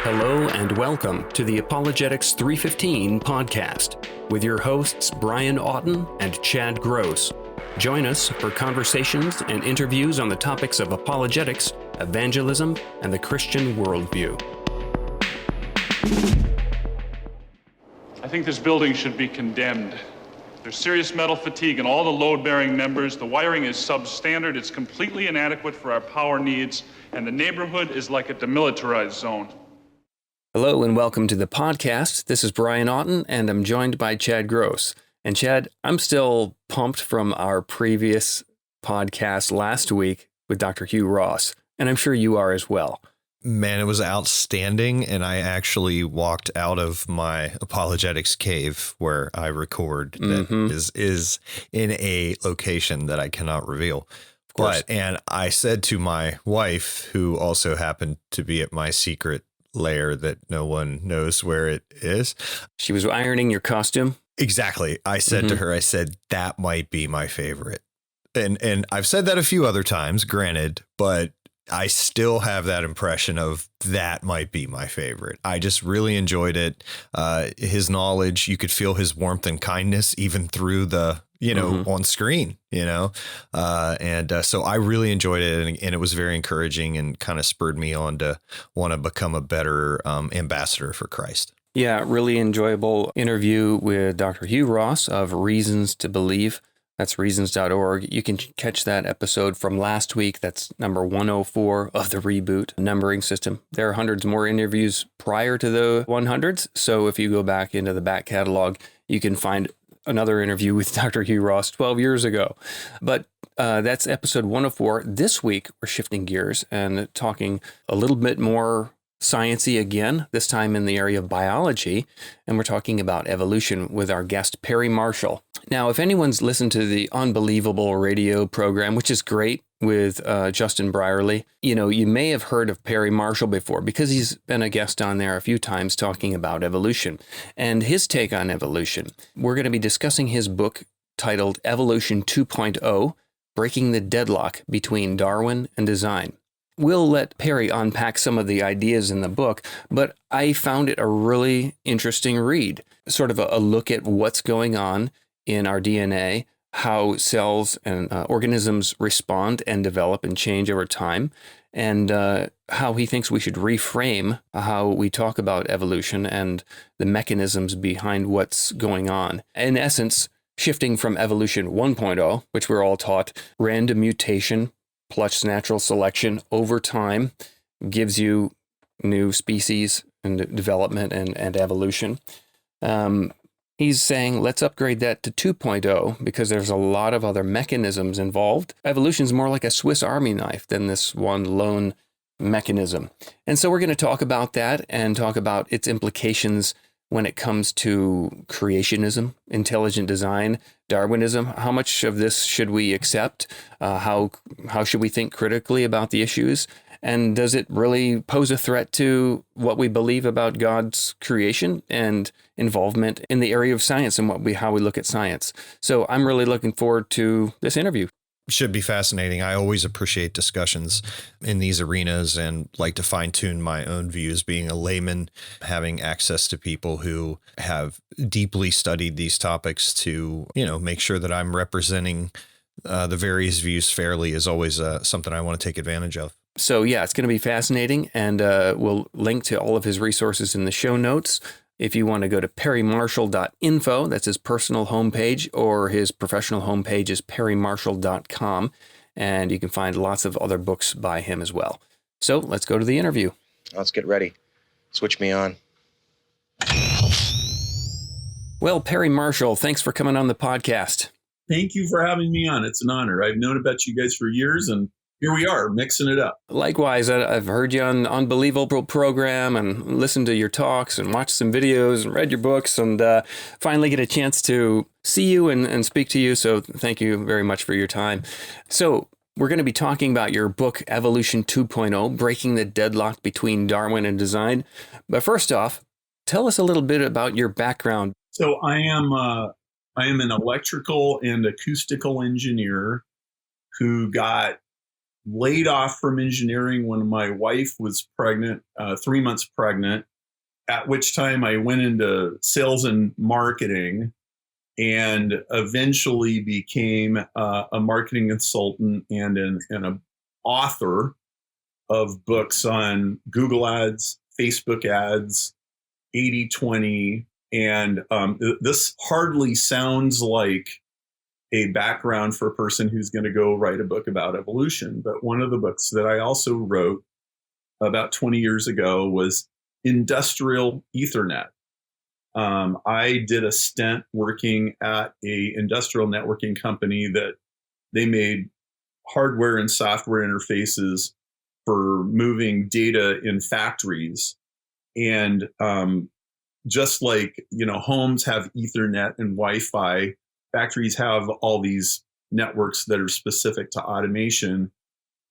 Hello and welcome to the Apologetics 315 podcast with your hosts Brian Auten and Chad Gross. Join us for conversations and interviews on the topics of apologetics, evangelism, and the Christian worldview. I think this building should be condemned. There's serious metal fatigue in all the load-bearing members. The wiring is substandard. It's completely inadequate for our power needs, and the neighborhood is like a demilitarized zone. Hello and welcome to the podcast. This is Brian Auten, and I'm joined by Chad Gross. And Chad, I'm still pumped from our previous podcast last week with Dr. Hugh Ross, and I'm sure you are as well. Man, it was outstanding, and I actually walked out of my apologetics cave where I record that is in a location that I cannot reveal. Of course. And I said to my wife, who also happened to be at my secret lair that no one knows where it is. She was ironing your costume. Exactly. I said to her, I said, that might be my favorite. And I've said that a few other times, granted, but I still have that impression of that might be my favorite. I just really enjoyed it. His knowledge, you could feel his warmth and kindness even through the, on screen, so I really enjoyed it. And it was very encouraging and kind of spurred me on to want to become a better ambassador for Christ. Yeah, really enjoyable interview with Dr. Hugh Ross of Reasons to Believe. That's reasons.org. You can catch that episode from last week. That's number 104 of the reboot numbering system. There are hundreds more interviews prior to the 100s. So if you go back into the back catalog, you can find another interview with Dr. Hugh Ross 12 years ago. But that's episode 104. This week, we're shifting gears and talking a little bit more sciencey again, this time in the area of biology, and we're talking about evolution with our guest, Perry Marshall. Now, if anyone's listened to the Unbelievable radio program, which is great with Justin Brierley, you may have heard of Perry Marshall before because he's been a guest on there a few times talking about evolution and his take on evolution. We're going to be discussing his book titled Evolution 2.0, Breaking the Deadlock Between Darwin and Design. We'll let Perry unpack some of the ideas in the book, but I found it a really interesting read, sort of a look at what's going on in our DNA, how cells and organisms respond and develop and change over time, and how he thinks we should reframe how we talk about evolution and the mechanisms behind what's going on. In essence, shifting from evolution 1.0, which we're all taught, random mutation plus natural selection over time gives you new species and development and evolution. He's saying, let's upgrade that to 2.0 because there's a lot of other mechanisms involved. Evolution is more like a Swiss Army knife than this one lone mechanism. And so we're going to talk about that and talk about its implications when it comes to creationism, intelligent design, Darwinism. How much of this should we accept? How should we think critically about the issues? And does it really pose a threat to what we believe about God's creation and involvement in the area of science and how we look at science? So I'm really looking forward to this interview. Should be fascinating. I always appreciate discussions in these arenas and like to fine tune my own views. Being a layman, having access to people who have deeply studied these topics to, make sure that I'm representing the various views fairly is always something I want to take advantage of. So yeah, it's going to be fascinating, and we'll link to all of his resources in the show notes. If you want to go to perrymarshall.info, that's his personal homepage, or his professional homepage is perrymarshall.com, and you can find lots of other books by him as well. So let's go to the interview. Let's get ready. Switch me on. Well, Perry Marshall, thanks for coming on the podcast. Thank you for having me on. It's an honor. I've known about you guys for years, and here we are, mixing it up. Likewise, I've heard you on Unbelievable program and listened to your talks and watched some videos and read your books and finally get a chance to see you and speak to you. So thank you very much for your time. So we're going to be talking about your book, Evolution 2.0, Breaking the Deadlock Between Darwin and Design. But first off, tell us a little bit about your background. So I am an electrical and acoustical engineer who got laid off from engineering when my wife was pregnant, 3 months pregnant, at which time I went into sales and marketing and eventually became a marketing consultant and an author of books on Google ads, Facebook ads, 80/20. And this hardly sounds like a background for a person who's going to go write a book about evolution. But one of the books that I also wrote about 20 years ago was Industrial Ethernet. I did a stint working at a industrial networking company that they made hardware and software interfaces for moving data in factories. And just like, homes have Ethernet and Wi-Fi, factories have all these networks that are specific to automation.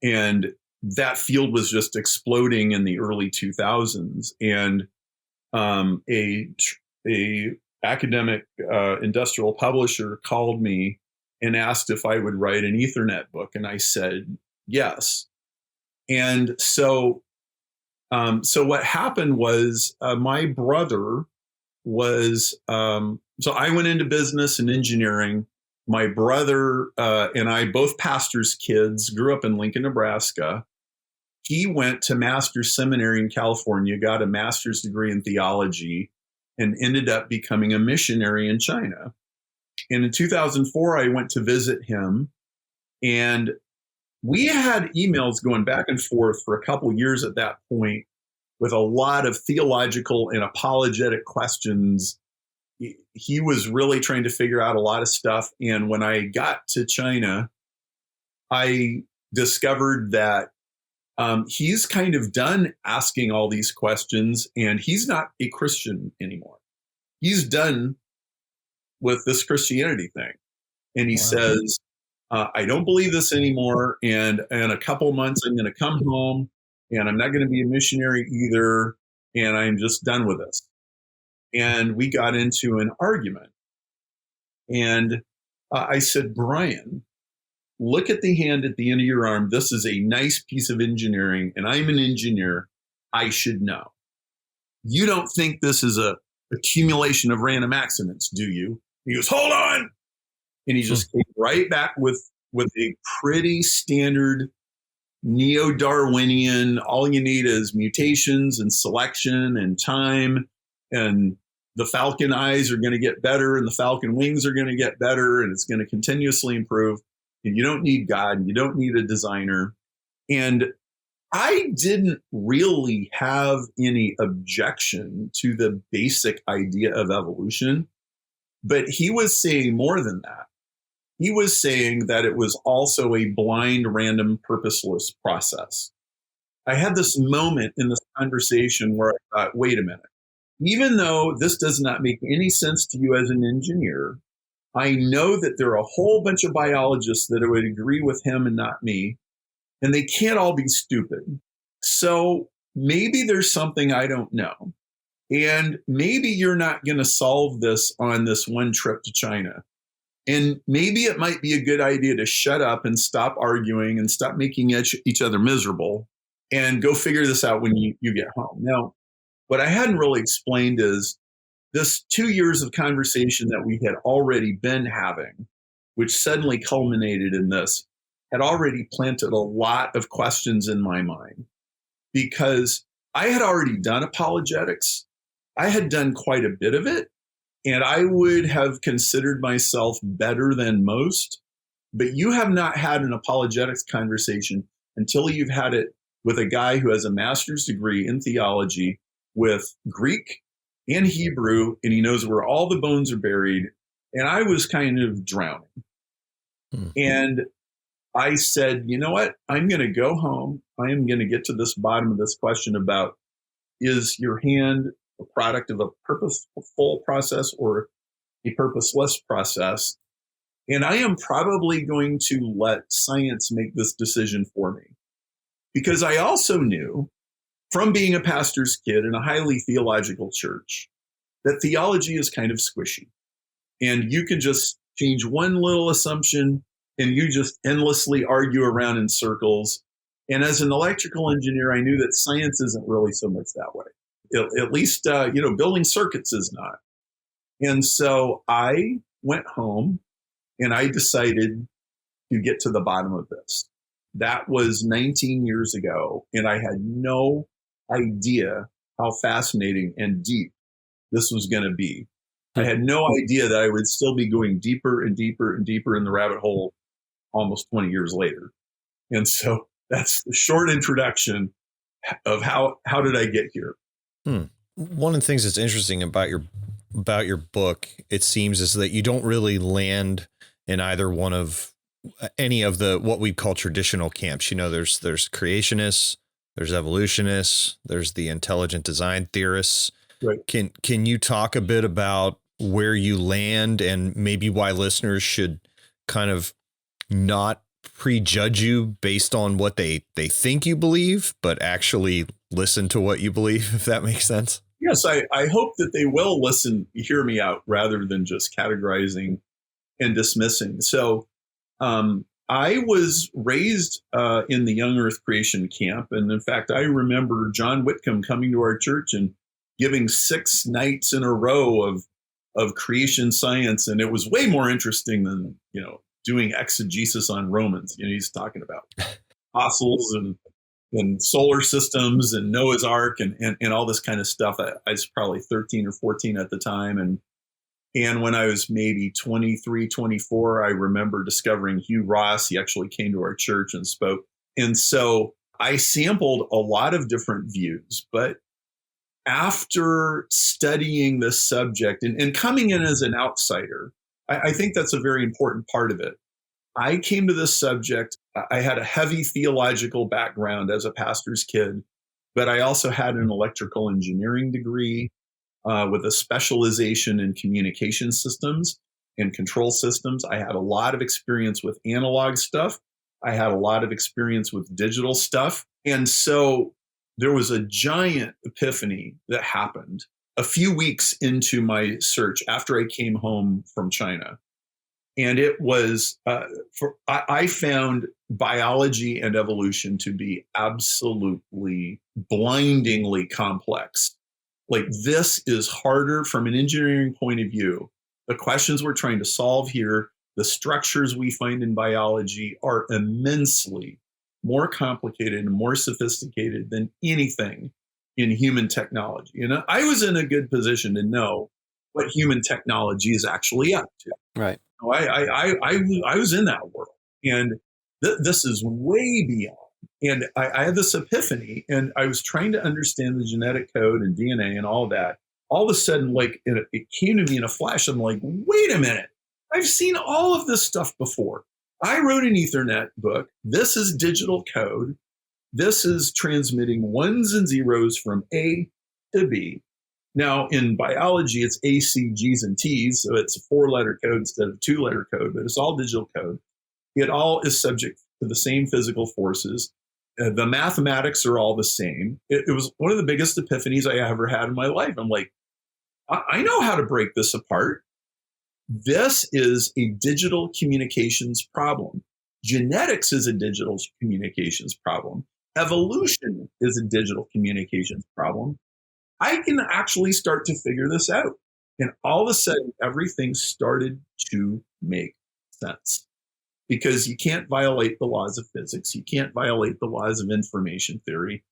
And that field was just exploding in the early 2000s. And a academic industrial publisher called me and asked if I would write an Ethernet book. And I said, yes. And so what happened was my brother was, so I went into business and engineering. My brother and I, both pastors' kids, grew up in Lincoln, Nebraska. He went to master's seminary in California, got a master's degree in theology, and ended up becoming a missionary in China. And in 2004, I went to visit him, and we had emails going back and forth for a couple years at that point with a lot of theological and apologetic questions. He was really trying to figure out a lot of stuff. And when I got to China, I discovered that he's kind of done asking all these questions, and he's not a Christian anymore. He's done with this Christianity thing. And he says, I don't believe this anymore. And in a couple months, I'm going to come home, and I'm not going to be a missionary either. And I'm just done with this. And we got into an argument. And I said, Brian, look at the hand at the end of your arm. This is a nice piece of engineering, and I'm an engineer. I should know. You don't think this is a accumulation of random accidents, do you? He goes, hold on. And he just came right back with a pretty standard neo-Darwinian, all you need is mutations and selection and time, and the falcon eyes are going to get better and the falcon wings are going to get better, and it's going to continuously improve. And you don't need God, and you don't need a designer. And I didn't really have any objection to the basic idea of evolution, but he was saying more than that. He was saying that it was also a blind, random, purposeless process. I had this moment in this conversation where I thought, wait a minute, even though this does not make any sense to you as an engineer, I know that there are a whole bunch of biologists that would agree with him and not me, and they can't all be stupid. So maybe there's something I don't know. And maybe you're not going to solve this on this one trip to China. And maybe it might be a good idea to shut up and stop arguing and stop making each other miserable and go figure this out when you get home. Now, what I hadn't really explained is this 2 years of conversation that we had already been having, which suddenly culminated in this, had already planted a lot of questions in my mind, because I had already done apologetics. I had done quite a bit of it, and I would have considered myself better than most. But you have not had an apologetics conversation until you've had it with a guy who has a master's degree in theology with Greek and Hebrew, and he knows where all the bones are buried. And I was kind of drowning. Mm-hmm. And I said, you know what? I'm going to go home. I am going to get to this bottom of this question about, is your hand a product of a purposeful process or a purposeless process? And I am probably going to let science make this decision for me. Because I also knew from being a pastor's kid in a highly theological church that theology is kind of squishy. And you can just change one little assumption and you just endlessly argue around in circles. And as an electrical engineer, I knew that science isn't really so much that way. At least, building circuits is not. And so I went home and I decided to get to the bottom of this. That was 19 years ago, and I had no idea how fascinating and deep this was going to be. I had no idea that I would still be going deeper and deeper and deeper in the rabbit hole almost 20 years later. And so that's the short introduction of how did I get here. One of the things that's interesting about your book, it seems, is that you don't really land in either one of any of the what we call traditional camps. There's creationists, there's evolutionists, there's the intelligent design theorists. Right. Can you talk a bit about where you land and maybe why listeners should kind of not prejudge you based on what they think you believe, but actually listen to what you believe, if that makes sense? Yes, I hope that they will hear me out rather than just categorizing and dismissing. So I was raised in the young earth creation camp. And in fact, I remember John Whitcomb coming to our church and giving 6 nights in a row of creation science. And it was way more interesting than, doing exegesis on Romans. He's talking about fossils and solar systems and Noah's Ark and all this kind of stuff. I was probably 13 or 14 at the time. And when I was maybe 23, 24, I remember discovering Hugh Ross. He actually came to our church and spoke. And so I sampled a lot of different views. But after studying this subject and coming in as an outsider, I think that's a very important part of it. I came to this subject. I had a heavy theological background as a pastor's kid, but I also had an electrical engineering degree with a specialization in communication systems and control systems. I had a lot of experience with analog stuff. I had a lot of experience with digital stuff. And so there was a giant epiphany that happened a few weeks into my search after I came home from China. And it was, I found biology and evolution to be absolutely blindingly complex. Like, this is harder from an engineering point of view. The questions we're trying to solve here, the structures we find in biology are immensely more complicated and more sophisticated than anything in human technology. I was in a good position to know what human technology is actually up to. Right. I was in that world, and this is way beyond. And I had this epiphany, and I was trying to understand the genetic code and DNA and all that. All of a sudden, it came to me in a flash. I'm like, wait a minute. I've seen all of this stuff before. I wrote an Ethernet book. This is digital code. This is transmitting ones and zeros from A to B. Now, in biology, it's A, C, G's, and T's. So it's a 4-letter code instead of a 2-letter code, but it's all digital code. It all is subject to the same physical forces. The mathematics are all the same. It was one of the biggest epiphanies I ever had in my life. I'm like, I know how to break this apart. This is a digital communications problem. Genetics is a digital communications problem. Evolution is a digital communications problem. I can actually start to figure this out. And all of a sudden, everything started to make sense. Because you can't violate the laws of physics. You can't violate the laws of information theory.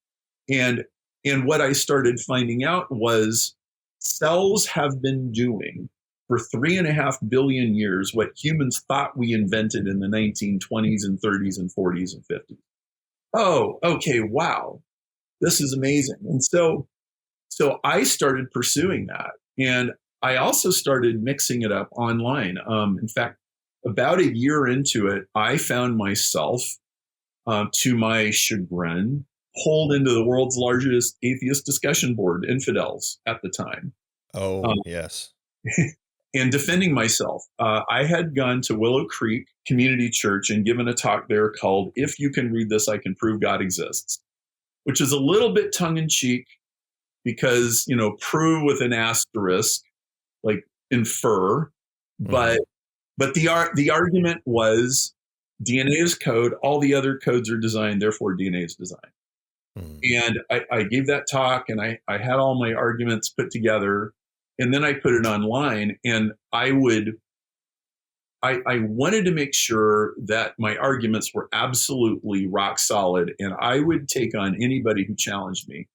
And what I started finding out was cells have been doing for 3.5 billion years what humans thought we invented in the 1920s and 30s and 40s and 50s. Oh, okay, wow. This is amazing. And so I started pursuing that. And I also started mixing it up online. In fact, about a year into it, I found myself, to my chagrin, pulled into the world's largest atheist discussion board, Infidels, at the time. Oh, yes. And defending myself. I had gone to Willow Creek Community Church and given a talk there called "If You Can Read This, I Can Prove God Exists," which is a little bit tongue-in-cheek because, prove with an asterisk, like infer. But the argument was DNA is code. All the other codes are designed. Therefore, DNA is design. And I gave that talk, and I had all my arguments put together, and then I put it online. And I wanted to make sure that my arguments were absolutely rock solid, and I would take on anybody who challenged me.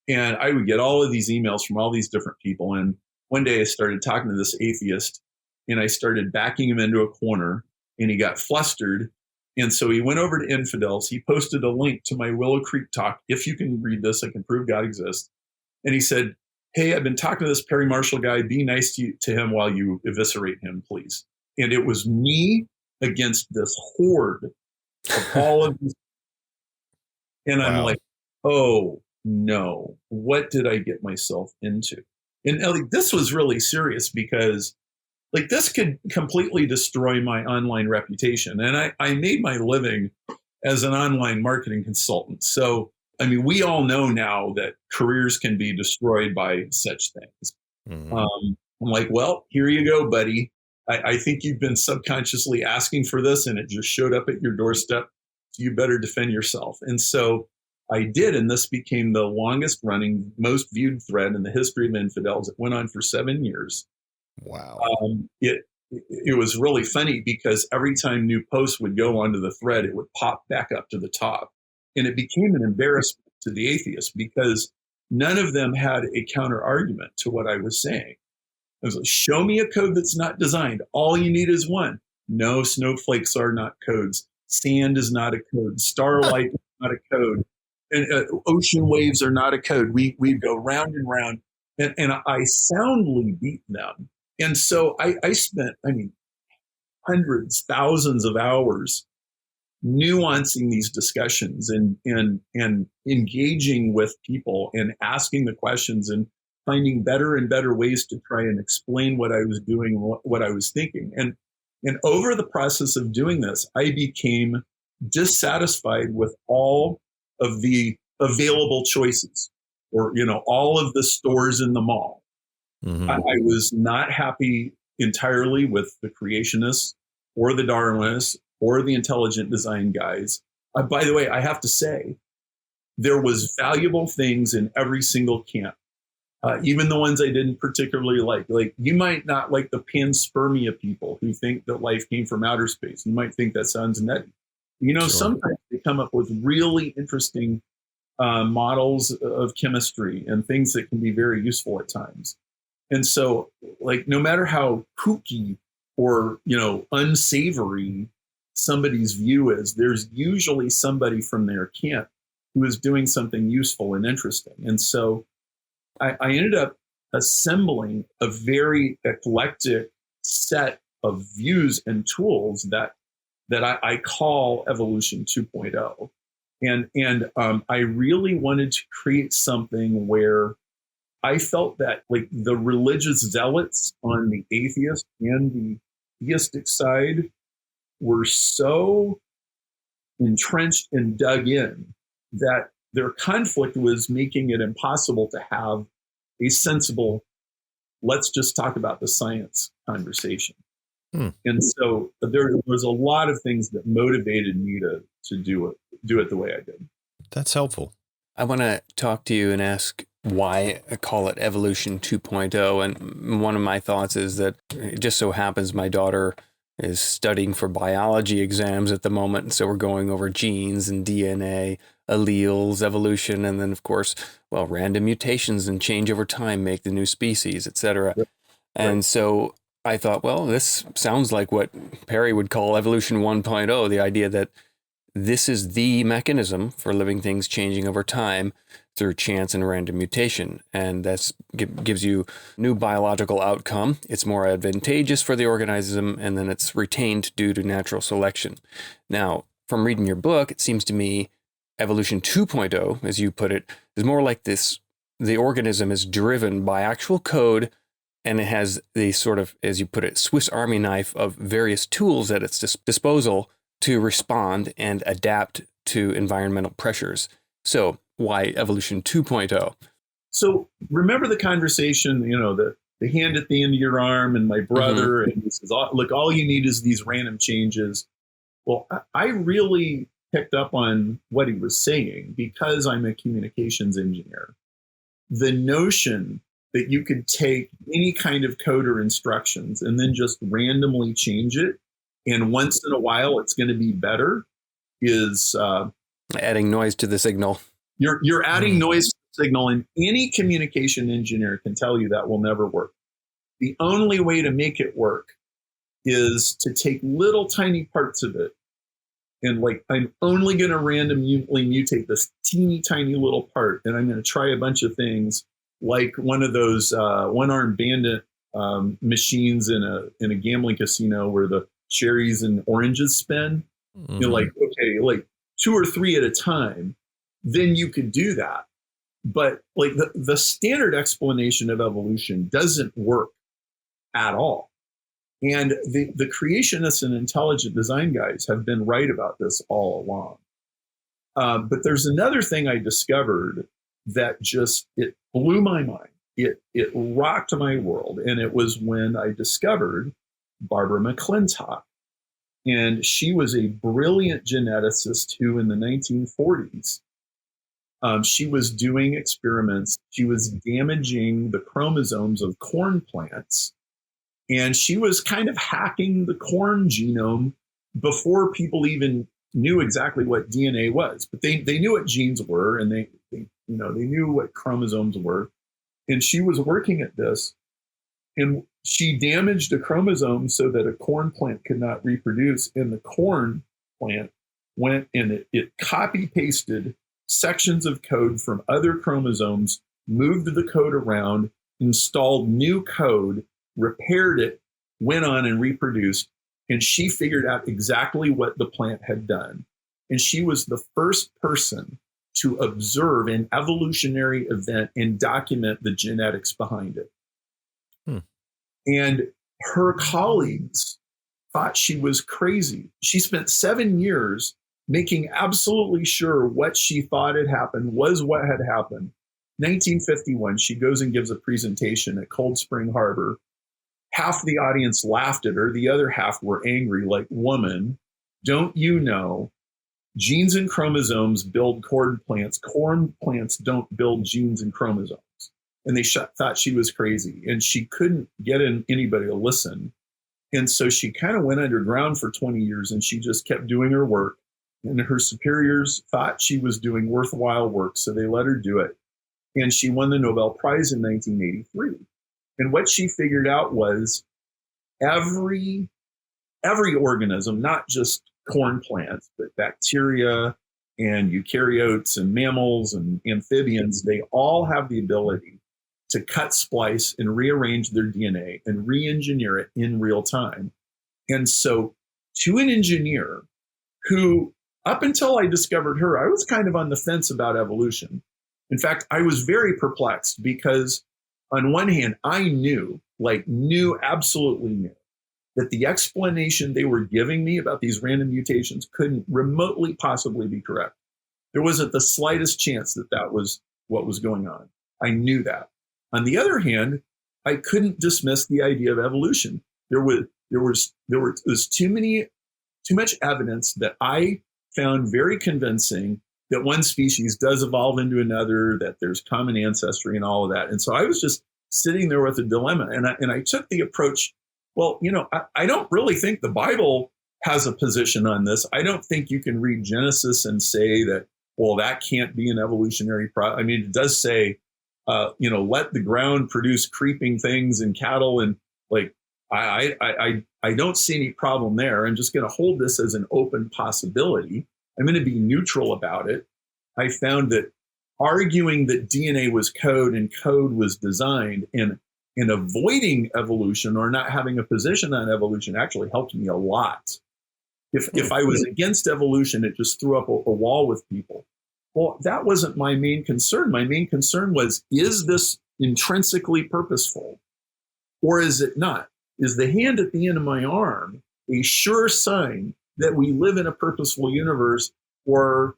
And I would get all of these emails from all these different people. And one day I started talking to this atheist, and I started backing him into a corner, and he got flustered. And so he went over to Infidels. He posted a link to my Willow Creek talk. If you can read this, I can prove God exists. And he said, hey, I've been talking to this Perry Marshall guy. Be nice to him while you eviscerate him, please. And it was me against this horde of all of these. And I'm like, oh, no, what did I get myself into? And like, this was really serious because like this could completely destroy my online reputation. And I made my living as an online marketing consultant. So, I mean, we all know now that careers can be destroyed by such things. I'm like, well, here you go, buddy. I think you've been subconsciously asking for this, and it just showed up at your doorstep. So you better defend yourself. And so I did, and this became the longest running, most viewed thread in the history of Infidels. It went on for 7 years. Wow. It was really funny because every time new posts would go onto the thread, it would pop back up to the top. And it became an embarrassment to the atheists because none of them had a counter argument to what I was saying. I was like, show me a code that's not designed. All you need is one. No, snowflakes are not codes. Sand is not a code. Starlight is not a code. And ocean waves are not a code. We go round and round. And I soundly beat them. And so I spent, hundreds, thousands of hours nuancing these discussions and engaging with people and asking the questions and finding better and better ways to try and explain what I was doing, what I was thinking. And over the process of doing this, I became dissatisfied with all of the available choices or, all of the stores in the mall. I was not happy entirely with the creationists or the Darwinists or the intelligent design guys. By the way, I have to say, there was valuable things in every single camp. Even the ones I didn't particularly like. Like, you might not like the panspermia people who think that life came from outer space. You might think that sounds nutty. Sure. Sometimes they come up with really interesting models of chemistry and things that can be very useful at times. And so, like, no matter how kooky or, unsavory somebody's view is, there's usually somebody from their camp who is doing something useful and interesting. And so I ended up assembling a very eclectic set of views and tools that I call Evolution 2.0. And I really wanted to create something where I felt that, like, the religious zealots on the atheist and the theistic side were so entrenched and dug in that their conflict was making it impossible to have a sensible, let's just talk about the science conversation. And so there was a lot of things that motivated me to do it the way I did. That's helpful. I want to talk to you and ask why I call it Evolution 2.0. And one of my thoughts is that it just so happens my daughter is studying for biology exams at the moment. So we're going over genes and DNA, alleles, evolution, and then, of course, random mutations and change over time make the new species, et cetera. Right. And so I thought, this sounds like what Perry would call Evolution 1.0, the idea that this is the mechanism for living things changing over time through chance and random mutation. And that gives you new biological outcome. It's more advantageous for the organism, and then it's retained due to natural selection. Now, from reading your book, it seems to me Evolution 2.0, as you put it, is more like this. The organism is driven by actual code, and it has the sort of, as you put it, Swiss Army knife of various tools at its disposal to respond and adapt to environmental pressures. So why Evolution 2.0? So remember the conversation, the hand at the end of your arm and my brother, and he says, look, all you need is these random changes. Well, I really picked up on what he was saying because I'm a communications engineer. The notion that you could take any kind of code or instructions and then just randomly change it, and once in a while it's going to be better, is adding noise to the signal. You're adding noise to the signal, and any communication engineer can tell you that will never work. The only way to make it work is to take little tiny parts of it, and like, I'm only going to randomly mutate this teeny tiny little part, and I'm going to try a bunch of things, like one of those one-armed bandit machines in a gambling casino where the cherries and oranges spin. Mm-hmm. You're like, okay, like 2 or 3 at a time, then you could do that. But like the standard explanation of evolution doesn't work at all. And the creationists and intelligent design guys have been right about this all along. But there's another thing I discovered that just, it blew my mind. It rocked my world. And it was when I discovered Barbara McClintock. And she was a brilliant geneticist who, in the 1940s, she was doing experiments. She was damaging the chromosomes of corn plants. And she was kind of hacking the corn genome before people even knew exactly what DNA was. But they knew what genes were, and they knew what chromosomes were. And she was working at this, and she damaged a chromosome so that a corn plant could not reproduce. And the corn plant went and it copy pasted sections of code from other chromosomes, moved the code around, installed new code, repaired it, went on and reproduced. And she figured out exactly what the plant had done. And she was the first person to observe an evolutionary event and document the genetics behind it. And her colleagues thought she was crazy. She spent 7 years making absolutely sure what she thought had happened was what had happened. 1951, she goes and gives a presentation at Cold Spring Harbor. Half the audience laughed at her. The other half were angry, like, woman, don't you know genes and chromosomes build corn plants. Corn plants don't build genes and chromosomes. And they thought she was crazy, and she couldn't get anybody to listen. And so she kind of went underground for 20 years, and she just kept doing her work. And her superiors thought she was doing worthwhile work, so they let her do it. And she won the Nobel Prize in 1983. And what she figured out was every organism, not just corn plants, but bacteria and eukaryotes and mammals and amphibians, they all have the ability to cut, splice, and rearrange their DNA and re-engineer it in real time. And so to an engineer who, up until I discovered her, I was kind of on the fence about evolution. In fact, I was very perplexed because on one hand, I absolutely knew that the explanation they were giving me about these random mutations couldn't remotely possibly be correct. There wasn't the slightest chance that that was what was going on. I knew that. On the other hand, I couldn't dismiss the idea of evolution. There was too much evidence that I found very convincing that one species does evolve into another, that there's common ancestry and all of that. And so I was just sitting there with a dilemma. And I took the approach, well, I don't really think the Bible has a position on this. I don't think you can read Genesis and say that, well, that can't be an evolutionary process. I mean, it does say, let the ground produce creeping things and cattle. And like, I don't see any problem there. I'm just going to hold this as an open possibility. I'm going to be neutral about it. I found that arguing that DNA was code and code was designed and avoiding evolution or not having a position on evolution actually helped me a lot. If I was against evolution, it just threw up a wall with people. Well, that wasn't my main concern. My main concern was, is this intrinsically purposeful or is it not? Is the hand at the end of my arm a sure sign that we live in a purposeful universe, or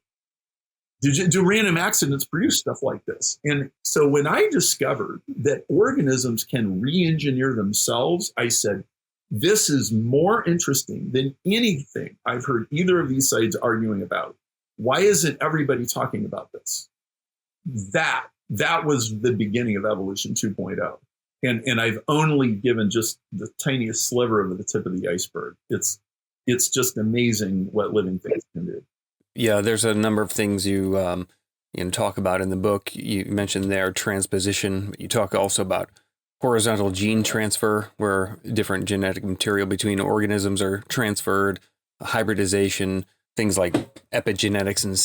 do random accidents produce stuff like this? And so when I discovered that organisms can re-engineer themselves, I said, This is more interesting than anything I've heard either of these sides arguing about. Why isn't everybody talking about this? That was the beginning of evolution 2.0. And I've only given just the tiniest sliver of the tip of the iceberg. It's just amazing what living things can do. Yeah, there's a number of things you talk about in the book. You mentioned there transposition. You talk also about horizontal gene transfer, where different genetic material between organisms are transferred, hybridization, things like epigenetics and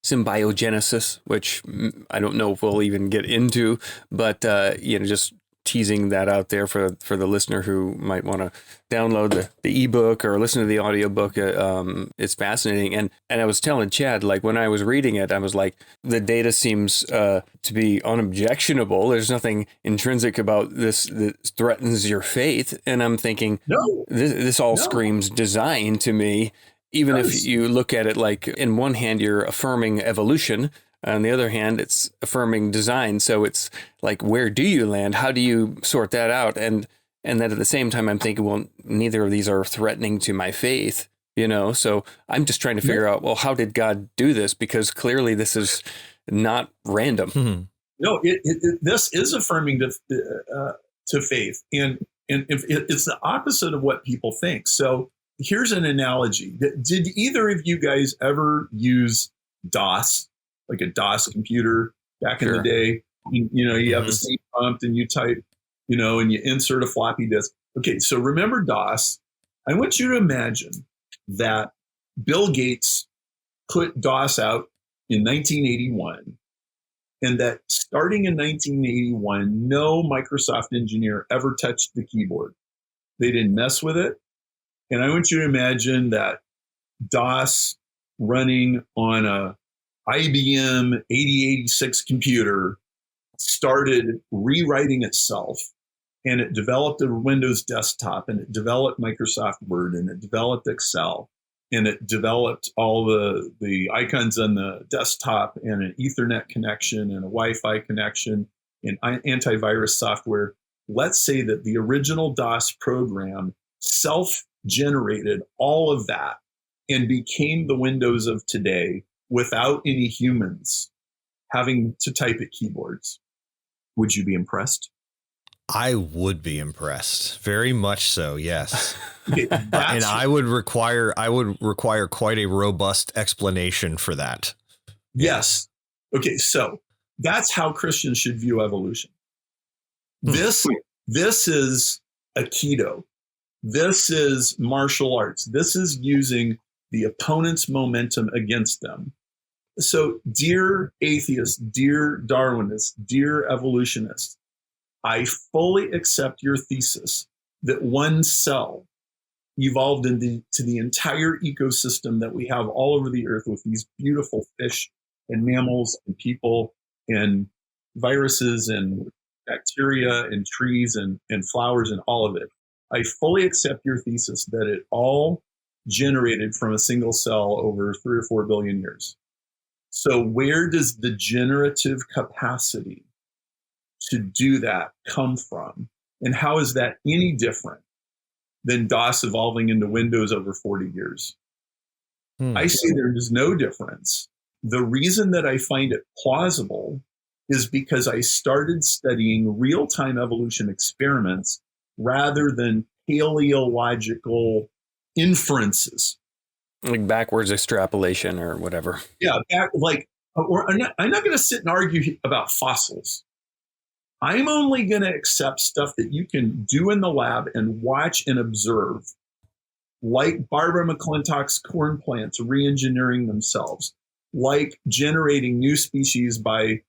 symbiogenesis, which I don't know if we'll even get into, but just teasing that out there for the listener who might want to download the ebook or listen to the audiobook. It's fascinating. And I was telling Chad, like when I was reading it, I was like, the data seems to be unobjectionable. There's nothing intrinsic about this that threatens your faith. And I'm thinking, No, this all screams design to me. Even if you look at it like in one hand, you're affirming evolution. On the other hand, it's affirming design. So it's like, where do you land? How do you sort that out? And then at the same time, I'm thinking, well, neither of these are threatening to my faith, So I'm just trying to figure out, well, how did God do this? Because clearly this is not random. Mm-hmm. No, this is affirming to faith. And if it's the opposite of what people think. So here's an analogy. Did either of you guys ever use DOS? Like a DOS computer back in the day, you have the C prompt and you type, and you insert a floppy disk. Okay, so remember DOS. I want you to imagine that Bill Gates put DOS out in 1981, and that starting in 1981, no Microsoft engineer ever touched the keyboard. They didn't mess with it. And I want you to imagine that DOS running on a IBM 8086 computer started rewriting itself, and it developed a Windows desktop, and it developed Microsoft Word, and it developed Excel, and it developed all the icons on the desktop, and an Ethernet connection, and a Wi-Fi connection, and antivirus software. Let's say that the original DOS program self-generated all of that and became the Windows of today, without any humans having to type at keyboards. Would you be impressed? I would be impressed. Very much so, yes. Okay, And I would require quite a robust explanation for that. Yes. Okay, so that's how Christians should view evolution. This is Aikido. This is martial arts. This is using the opponent's momentum against them. So, dear atheists, dear Darwinists, dear evolutionists, I fully accept your thesis that one cell evolved into the entire ecosystem that we have all over the earth with these beautiful fish and mammals and people and viruses and bacteria and trees and flowers and all of it. I fully accept your thesis that it all generated from a single cell over 3 or 4 billion years. So where does the generative capacity to do that come from? And how is that any different than DOS evolving into Windows over 40 years? I say there is no difference. The reason that I find it plausible is because I started studying real-time evolution experiments rather than teleological inferences. Like backwards extrapolation or whatever. Yeah, I'm not going to sit and argue about fossils. I'm only going to accept stuff that you can do in the lab and watch and observe, like Barbara McClintock's corn plants re-engineering themselves, like generating new species by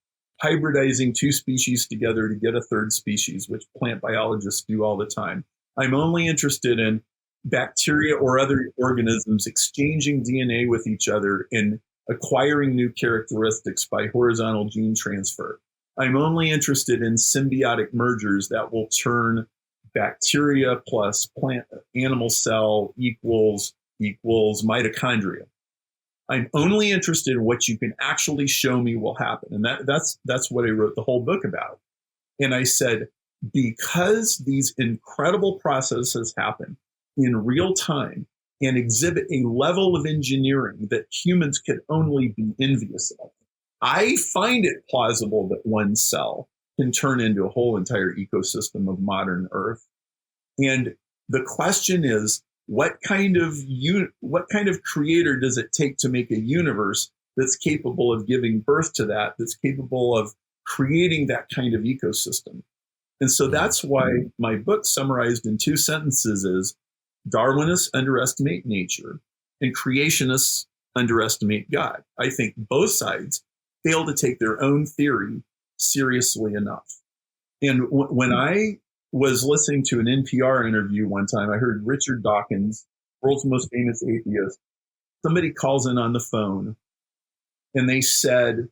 hybridizing 2 species together to get a 3rd species, which plant biologists do all the time. I'm only interested in bacteria or other organisms exchanging DNA with each other and acquiring new characteristics by horizontal gene transfer. I'm only interested in symbiotic mergers that will turn bacteria plus plant animal cell equals mitochondria. I'm only interested in what you can actually show me will happen. And that's what I wrote the whole book about. And I said, because these incredible processes happen in real time and exhibit a level of engineering that humans could only be envious of, I find it plausible that one cell can turn into a whole entire ecosystem of modern Earth. And the question is, what kind of creator does it take to make a universe that's capable of giving birth to that, that's capable of creating that kind of ecosystem? And so that's why my book, summarized in 2 sentences, is Darwinists underestimate nature and creationists underestimate God. I think both sides fail to take their own theory seriously enough. And when I was listening to an NPR interview one time, I heard Richard Dawkins, world's most famous atheist. Somebody calls in on the phone and they said,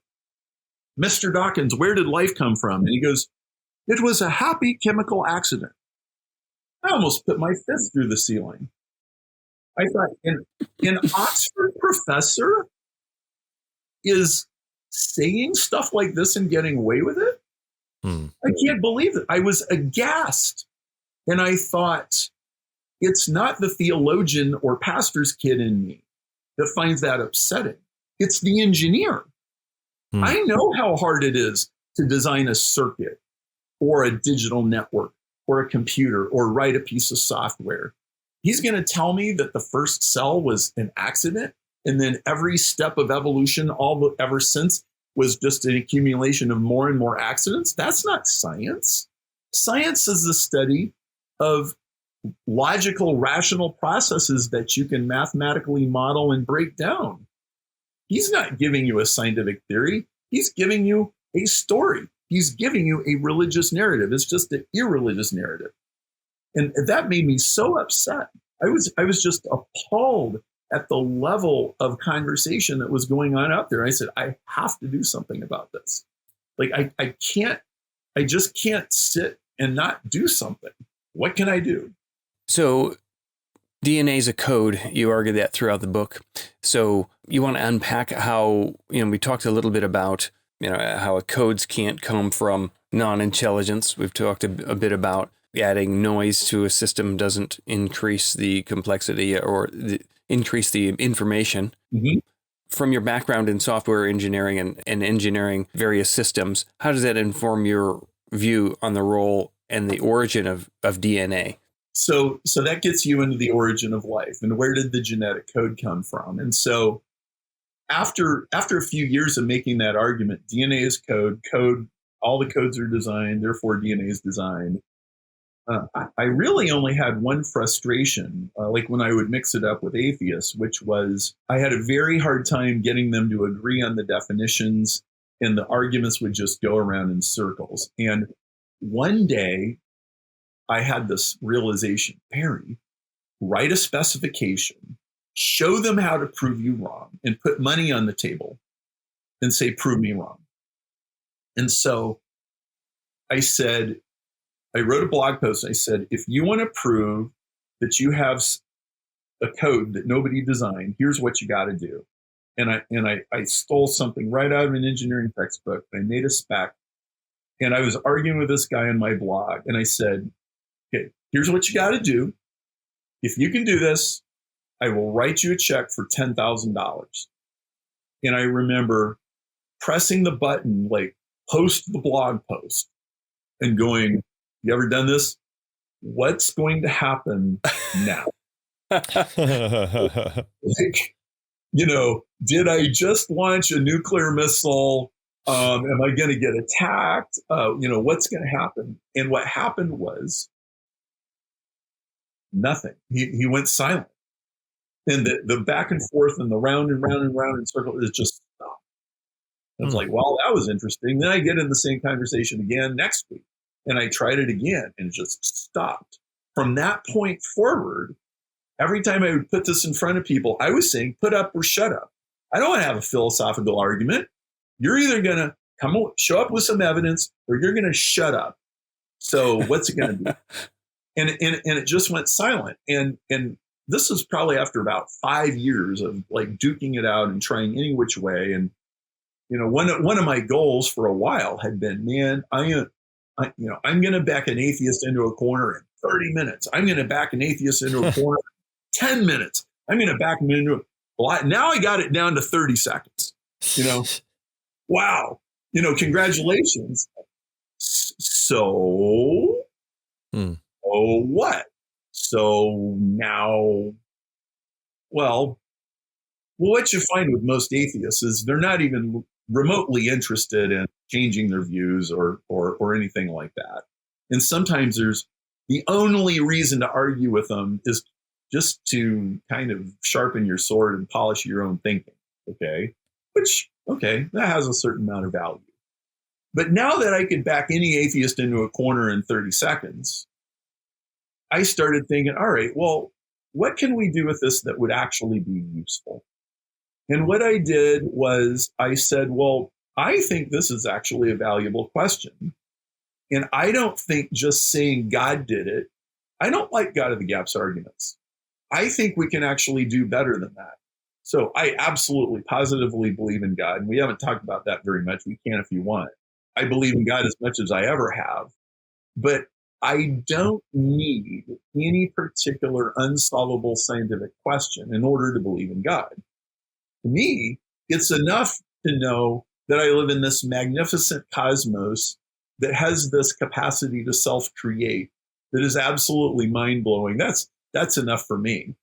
"Mr. Dawkins, where did life come from?" And he goes, "It was a happy chemical accident." I almost put my fist through the ceiling. I thought, an Oxford professor is saying stuff like this and getting away with it? I can't believe it. I was aghast. And I thought, it's not the theologian or pastor's kid in me that finds that upsetting. It's the engineer. I know how hard it is to design a circuit or a digital network or a computer or write a piece of software. He's going to tell me that the first cell was an accident, and then every step of evolution ever since was just an accumulation of more and more accidents. That's not science. Science is the study of logical, rational processes that you can mathematically model and break down. He's not giving you a scientific theory. He's giving you a story. He's giving you a religious narrative. It's just an irreligious narrative. And that made me so upset. I was just appalled at the level of conversation that was going on out there. I said, I have to do something about this. Like, I just can't sit and not do something. What can I do? So DNA is a code. You argue that throughout the book. So you want to unpack how, we talked a little bit about, how codes can't come from non-intelligence. We've talked a bit about adding noise to a system doesn't increase the complexity or increase the information. Mm-hmm. From your background in software engineering and engineering various systems, how does that inform your view on the role and the origin of DNA? So that gets you into the origin of life and where did the genetic code come from? And so after a few years of making that argument, DNA is code, all the codes are designed, therefore DNA is designed. I really only had one frustration, like when I would mix it up with atheists, which was I had a very hard time getting them to agree on the definitions, and the arguments would just go around in circles. And one day I had this realization, Barry, write a specification, show them how to prove you wrong, and put money on the table and say, prove me wrong. And so I wrote a blog post. And I said, if you want to prove that you have a code that nobody designed, here's what you got to do. And I stole something right out of an engineering textbook. I made a spec, and I was arguing with this guy on my blog. And I said, okay, here's what you got to do. If you can do this, I will write you a check for $10,000. And I remember pressing the button, like post the blog post, and going, you ever done this? What's going to happen now? Did I just launch a nuclear missile? Am I going to get attacked? What's going to happen? And what happened was nothing. He went silent. And the back and forth and the round and round and round and circle is just stopped. I was like, well, that was interesting. Then I get in the same conversation again next week. And I tried it again and it just stopped. From that point forward, every time I would put this in front of people, I was saying, put up or shut up. I don't want to have a philosophical argument. You're either going to show up with some evidence or you're going to shut up. So what's it going to be? And it just went silent. And this was probably after about 5 years of like duking it out and trying any which way. And, one of my goals for a while had been, man, I'm going to back an atheist into a corner in 30 minutes. I'm going to back an atheist into a corner in 10 minutes. I'm going to back him into now I got it down to 30 seconds. Wow. Congratulations. So, oh, what? So now, well, what you find with most atheists is they're not even remotely interested in changing their views or anything like that. And sometimes the only reason to argue with them is just to kind of sharpen your sword and polish your own thinking. Okay. That has a certain amount of value. But now that I could back any atheist into a corner in 30 seconds, I started thinking, all right, well, what can we do with this that would actually be useful? And what I did was I said, well, I think this is actually a valuable question. And I don't think just saying God did it. I don't like God of the gaps arguments. I think we can actually do better than that. So I absolutely, positively believe in God. And we haven't talked about that very much. We can if you want. I believe in God as much as I ever have. But I don't need any particular unsolvable scientific question in order to believe in God. To me, it's enough to know that I live in this magnificent cosmos that has this capacity to self-create that is absolutely mind-blowing. That's enough for me.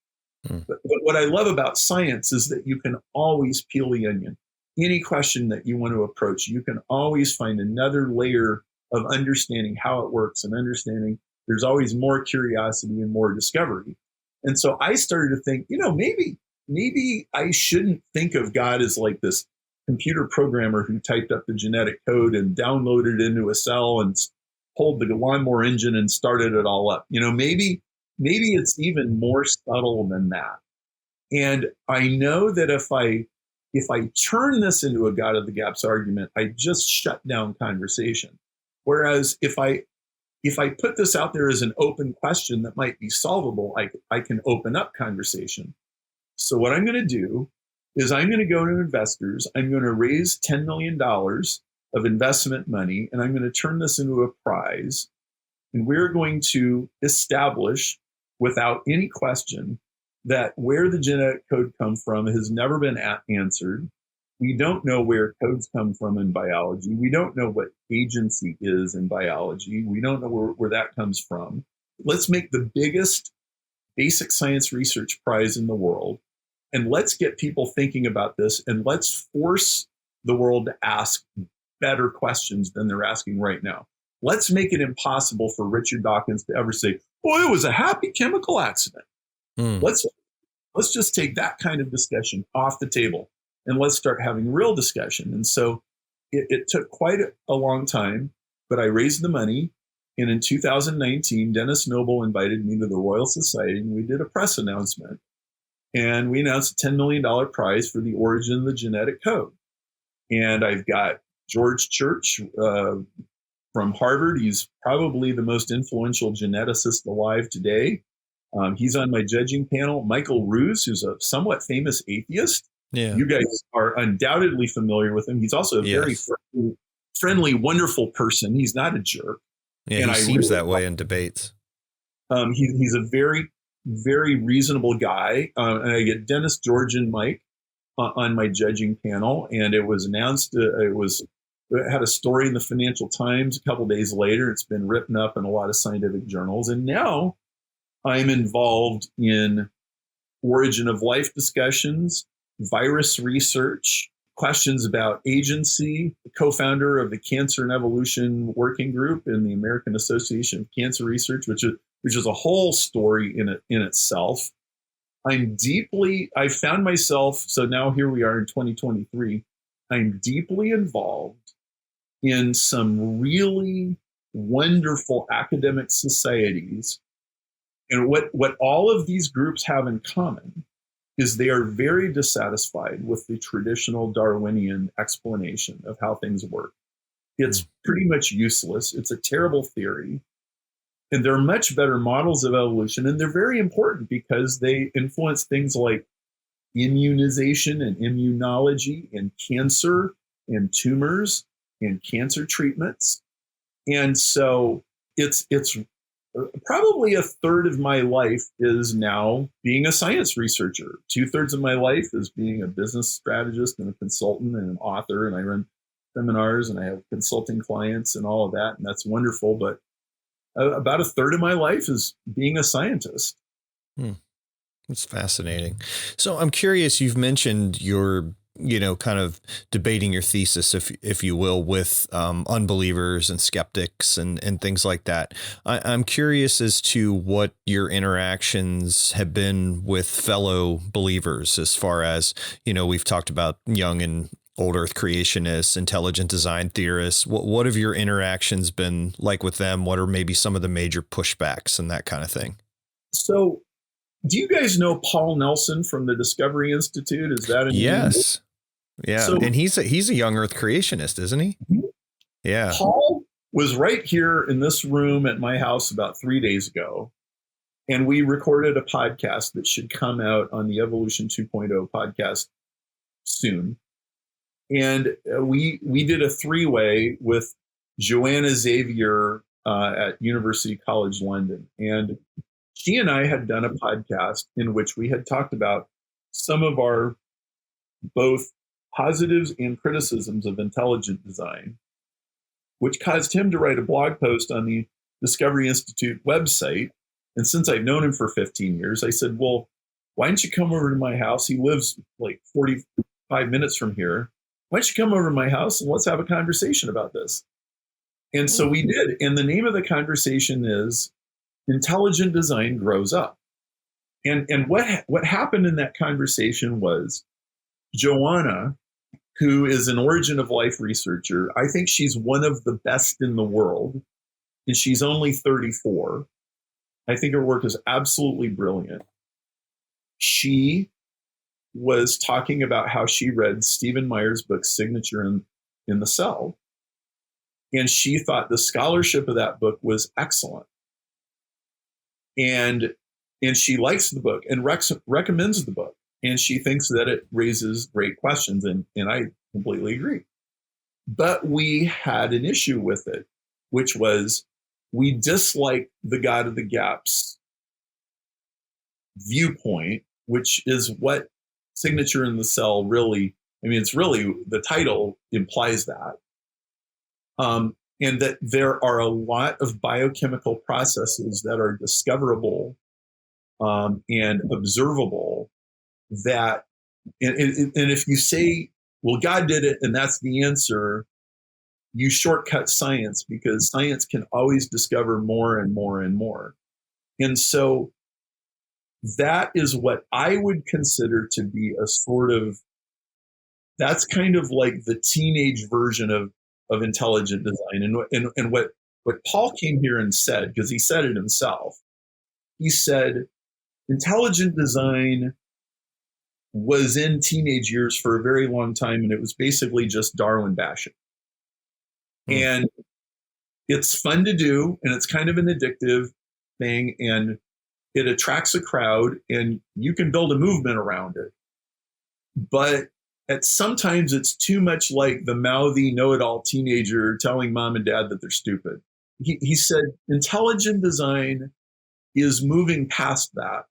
But what I love about science is that you can always peel the onion. Any question that you want to approach, you can always find another layer of understanding how it works and understanding there's always more curiosity and more discovery. And so I started to think, maybe I shouldn't think of God as like this computer programmer who typed up the genetic code and downloaded it into a cell and pulled the lawnmower engine and started it all up. Maybe it's even more subtle than that. And I know that if I turn this into a God of the gaps argument, I just shut down conversation. Whereas if I put this out there as an open question that might be solvable, I can open up conversation. So what I'm going to do is I'm going to go to investors. I'm going to raise $10 million of investment money, and I'm going to turn this into a prize. And we're going to establish without any question that where the genetic code comes from has never been answered. We don't know where codes come from in biology. We don't know what agency is in biology. We don't know where that comes from. Let's make the biggest basic science research prize in the world. And let's get people thinking about this, and let's force the world to ask better questions than they're asking right now. Let's make it impossible for Richard Dawkins to ever say, "Boy, it was a happy chemical accident." Let's just take that kind of discussion off the table, and let's start having real discussion. And so it took quite a long time, but I raised the money. And in 2019, Dennis Noble invited me to the Royal Society, and we did a press announcement. And we announced a $10 million prize for the origin of the genetic code. And I've got George Church from Harvard. He's probably the most influential geneticist alive today. He's on my judging panel. Michael Ruse, who's a somewhat famous atheist. Yeah. You guys are undoubtedly familiar with him. He's also a very friendly, wonderful person. He's not a jerk. Yeah, and he seems that way in debates. He's a very, very reasonable guy. And I get Dennis, George, and Mike on my judging panel. And it was announced, it had a story in the Financial Times a couple days later. It's been written up in a lot of scientific journals. And now I'm involved in origin of life discussions, virus research, questions about agency, the co-founder of the Cancer and Evolution Working Group in the American Association of Cancer Research, which is a whole story in itself. I found myself, so now here we are in 2023, I'm deeply involved in some really wonderful academic societies. And what all of these groups have in common is they are very dissatisfied with the traditional Darwinian explanation of how things work. It's pretty much useless. It's a terrible theory. And there are much better models of evolution, and they're very important because they influence things like immunization and immunology and cancer and tumors and cancer treatments. And so it's probably a third of my life is now being a science researcher. 2/3 of my life is being a business strategist and a consultant and an author. And I run seminars and I have consulting clients and all of that. And that's wonderful. But about a third of my life is being a scientist. That's fascinating. So I'm curious, you've mentioned your, kind of debating your thesis, if you will, with unbelievers and skeptics and things like that. I'm curious as to what your interactions have been with fellow believers, as far as, we've talked about young and old earth creationists, intelligent design theorists. What have your interactions been like with them? What are maybe some of the major pushbacks and that kind of thing? So do you guys know Paul Nelson from the Discovery Institute? Is that a name? Yes. Yeah. So, and he's a young earth creationist, isn't he? Yeah. Paul was right here in this room at my house about 3 days ago. And we recorded a podcast that should come out on the Evolution 2.0 podcast soon. And we did a 3-way with Joanna Xavier at University College London. And she and I had done a podcast in which we had talked about some of our both positives and criticisms of intelligent design, which caused him to write a blog post on the Discovery Institute website. And since I've known him for 15 years, I said, well, why don't you come over to my house? He lives like 45 minutes from here. Why don't you come over to my house and let's have a conversation about this? And so we did. And the name of the conversation is Intelligent Design Grows Up. And what happened in that conversation was Joanna, who is an origin of life researcher, I think she's one of the best in the world, and she's only 34. I think her work is absolutely brilliant. She was talking about how she read Stephen Meyer's book, Signature in the Cell, and she thought the scholarship of that book was excellent. And she likes the book and recommends the book. And she thinks that it raises great questions. And I completely agree. But we had an issue with it, which was we disliked the God of the Gaps viewpoint, which is what Signature in the Cell really, it's really, the title implies that. And that there are a lot of biochemical processes that are discoverable and observable that, and if you say, well, God did it and that's the answer, you shortcut science, because science can always discover more and more and more. And so that is what I would consider to be a sort of, that's kind of like the teenage version of intelligent design. And what Paul came here and said, because he said it himself, he said, intelligent design was in teenage years for a very long time, and it was basically just Darwin bashing. And it's fun to do, and it's kind of an addictive thing, and it attracts a crowd, and you can build a movement around it. But sometimes it's too much like the mouthy know-it-all teenager telling mom and dad that they're stupid. He said intelligent design is moving past that.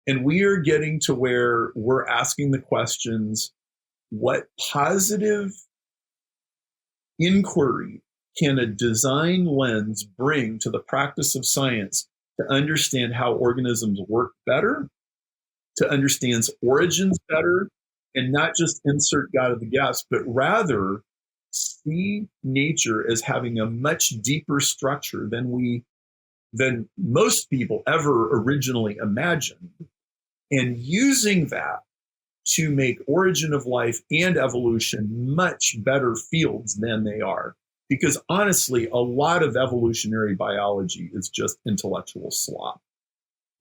And we are getting to where we're asking the questions, what positive inquiry can a design lens bring to the practice of science to understand how organisms work better, to understand origins better, and not just insert God of the Gaps, but rather see nature as having a much deeper structure than most people ever originally imagined, and using that to make origin of life and evolution much better fields than they are. Because honestly, a lot of evolutionary biology is just intellectual slop.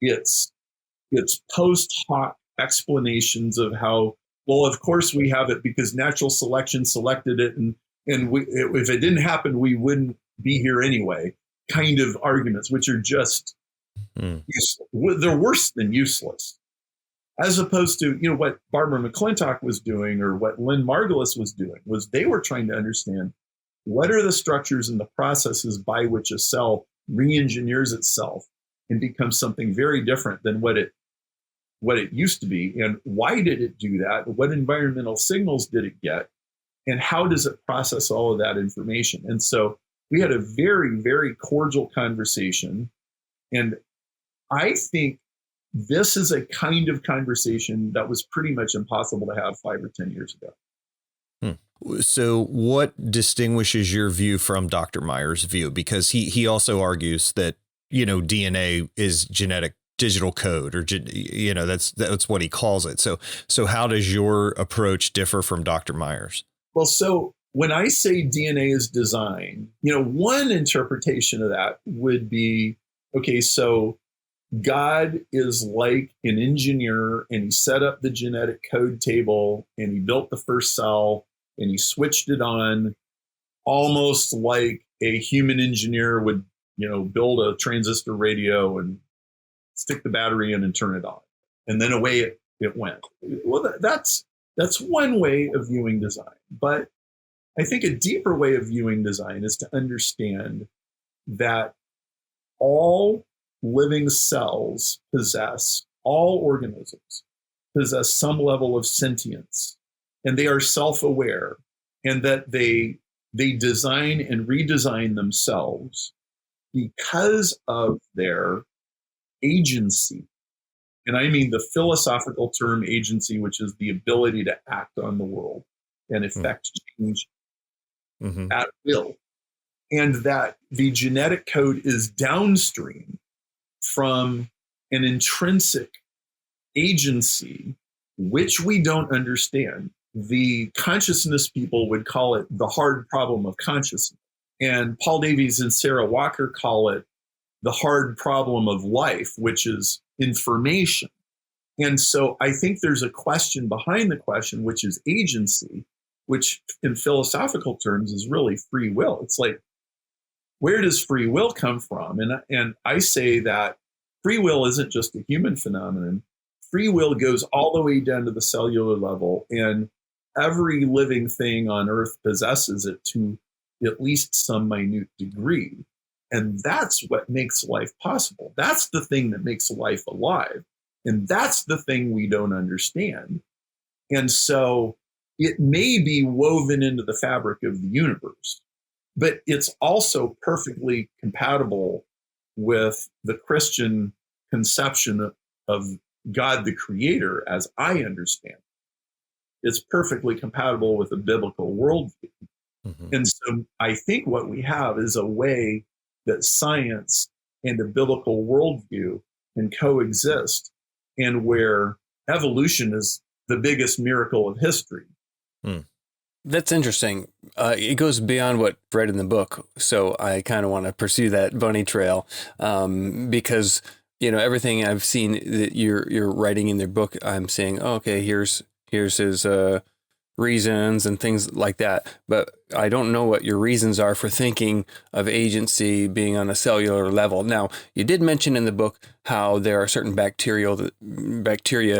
It's post hoc explanations of how, well, of course we have it because natural selection selected it, and if it didn't happen, we wouldn't be here anyway, kind of arguments, which are just useless. They're worse than useless. As opposed to, what Barbara McClintock was doing or what Lynn Margulis was doing, was they were trying to understand what are the structures and the processes by which a cell re-engineers itself and becomes something very different than what it used to be, and why did it do that? What environmental signals did it get? And how does it process all of that information? And so we had a very, very cordial conversation. And I think this is a kind of conversation that was pretty much impossible to have 5 or 10 years ago. So what distinguishes your view from Dr. Meyer's view? Because he also argues that, DNA is genetic digital code, or, that's what he calls it. So how does your approach differ from Dr. Meyer's? Well, so when I say DNA is design, one interpretation of that would be, okay, so God is like an engineer, and he set up the genetic code table, and he built the first cell, and he switched it on almost like a human engineer would, build a transistor radio and stick the battery in and turn it on. And then away it went. Well, that's one way of viewing design. But I think a deeper way of viewing design is to understand that all living cells all organisms possess some level of sentience, and they are self-aware, and that they design and redesign themselves because of their agency. And I mean the philosophical term agency, which is the ability to act on the world and effect change at will. And that the genetic code is downstream from an intrinsic agency, which we don't understand. The consciousness people would call it the hard problem of consciousness. And Paul Davies and Sarah Walker call it the hard problem of life, which is information. And so I think there's a question behind the question, which is agency, which in philosophical terms is really free will. It's like, where does free will come from? And I say that free will isn't just a human phenomenon. Free will goes all the way down to the cellular level, and every living thing on Earth possesses it to at least some minute degree. And that's what makes life possible. That's the thing that makes life alive. And that's the thing we don't understand. And so it may be woven into the fabric of the universe, but it's also perfectly compatible with the Christian conception of God the Creator, as I understand. It's perfectly compatible with a biblical worldview. And so I think what we have is a way that science and a biblical worldview can coexist, and where evolution is the biggest miracle of history. That's interesting. It goes beyond what I've read in the book. So I kind of want to pursue that bunny trail because, everything I've seen that you're writing in the book, I'm saying, oh, okay, here's his reasons and things like that. But I don't know what your reasons are for thinking of agency being on a cellular level. Now, you did mention in the book how there are certain bacteria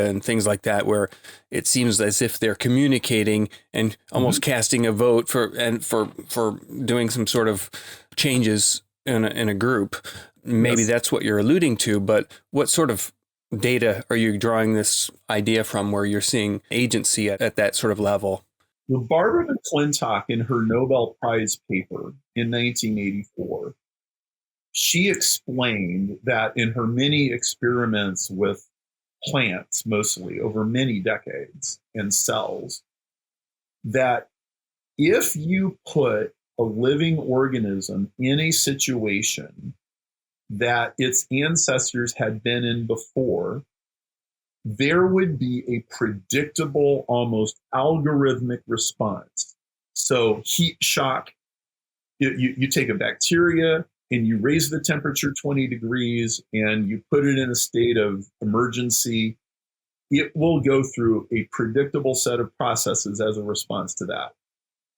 and things like that where it seems as if they're communicating and almost casting a vote for doing some sort of changes in a group. Maybe that's what you're alluding to, but what sort of data are you drawing this idea from where you're seeing agency at that sort of level? Well, Barbara McClintock, in her Nobel Prize paper in 1984, she explained that in her many experiments with plants, mostly over many decades, and cells, that if you put a living organism in a situation that its ancestors had been in before, there would be a predictable, almost algorithmic response. So heat shock, you take a bacteria and you raise the temperature 20 degrees and you put it in a state of emergency, it will go through a predictable set of processes as a response to that.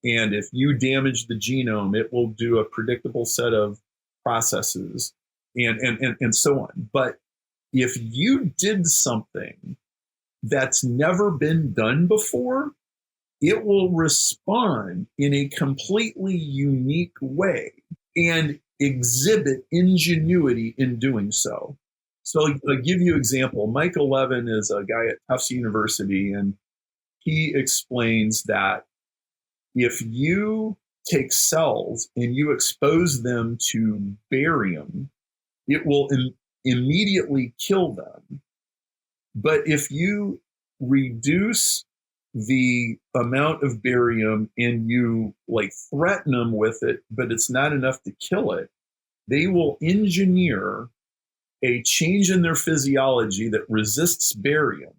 And if you damage the genome, it will do a predictable set of processes and so on. But if you did something that's never been done before, it will respond in a completely unique way and exhibit ingenuity in doing so. So I'll give you an example. Michael Levin is a guy at Tufts University, and he explains that if you take cells and you expose them to barium, it will immediately kill them. But if you reduce the amount of barium and you like threaten them with it, but it's not enough to kill it, they will engineer a change in their physiology that resists barium,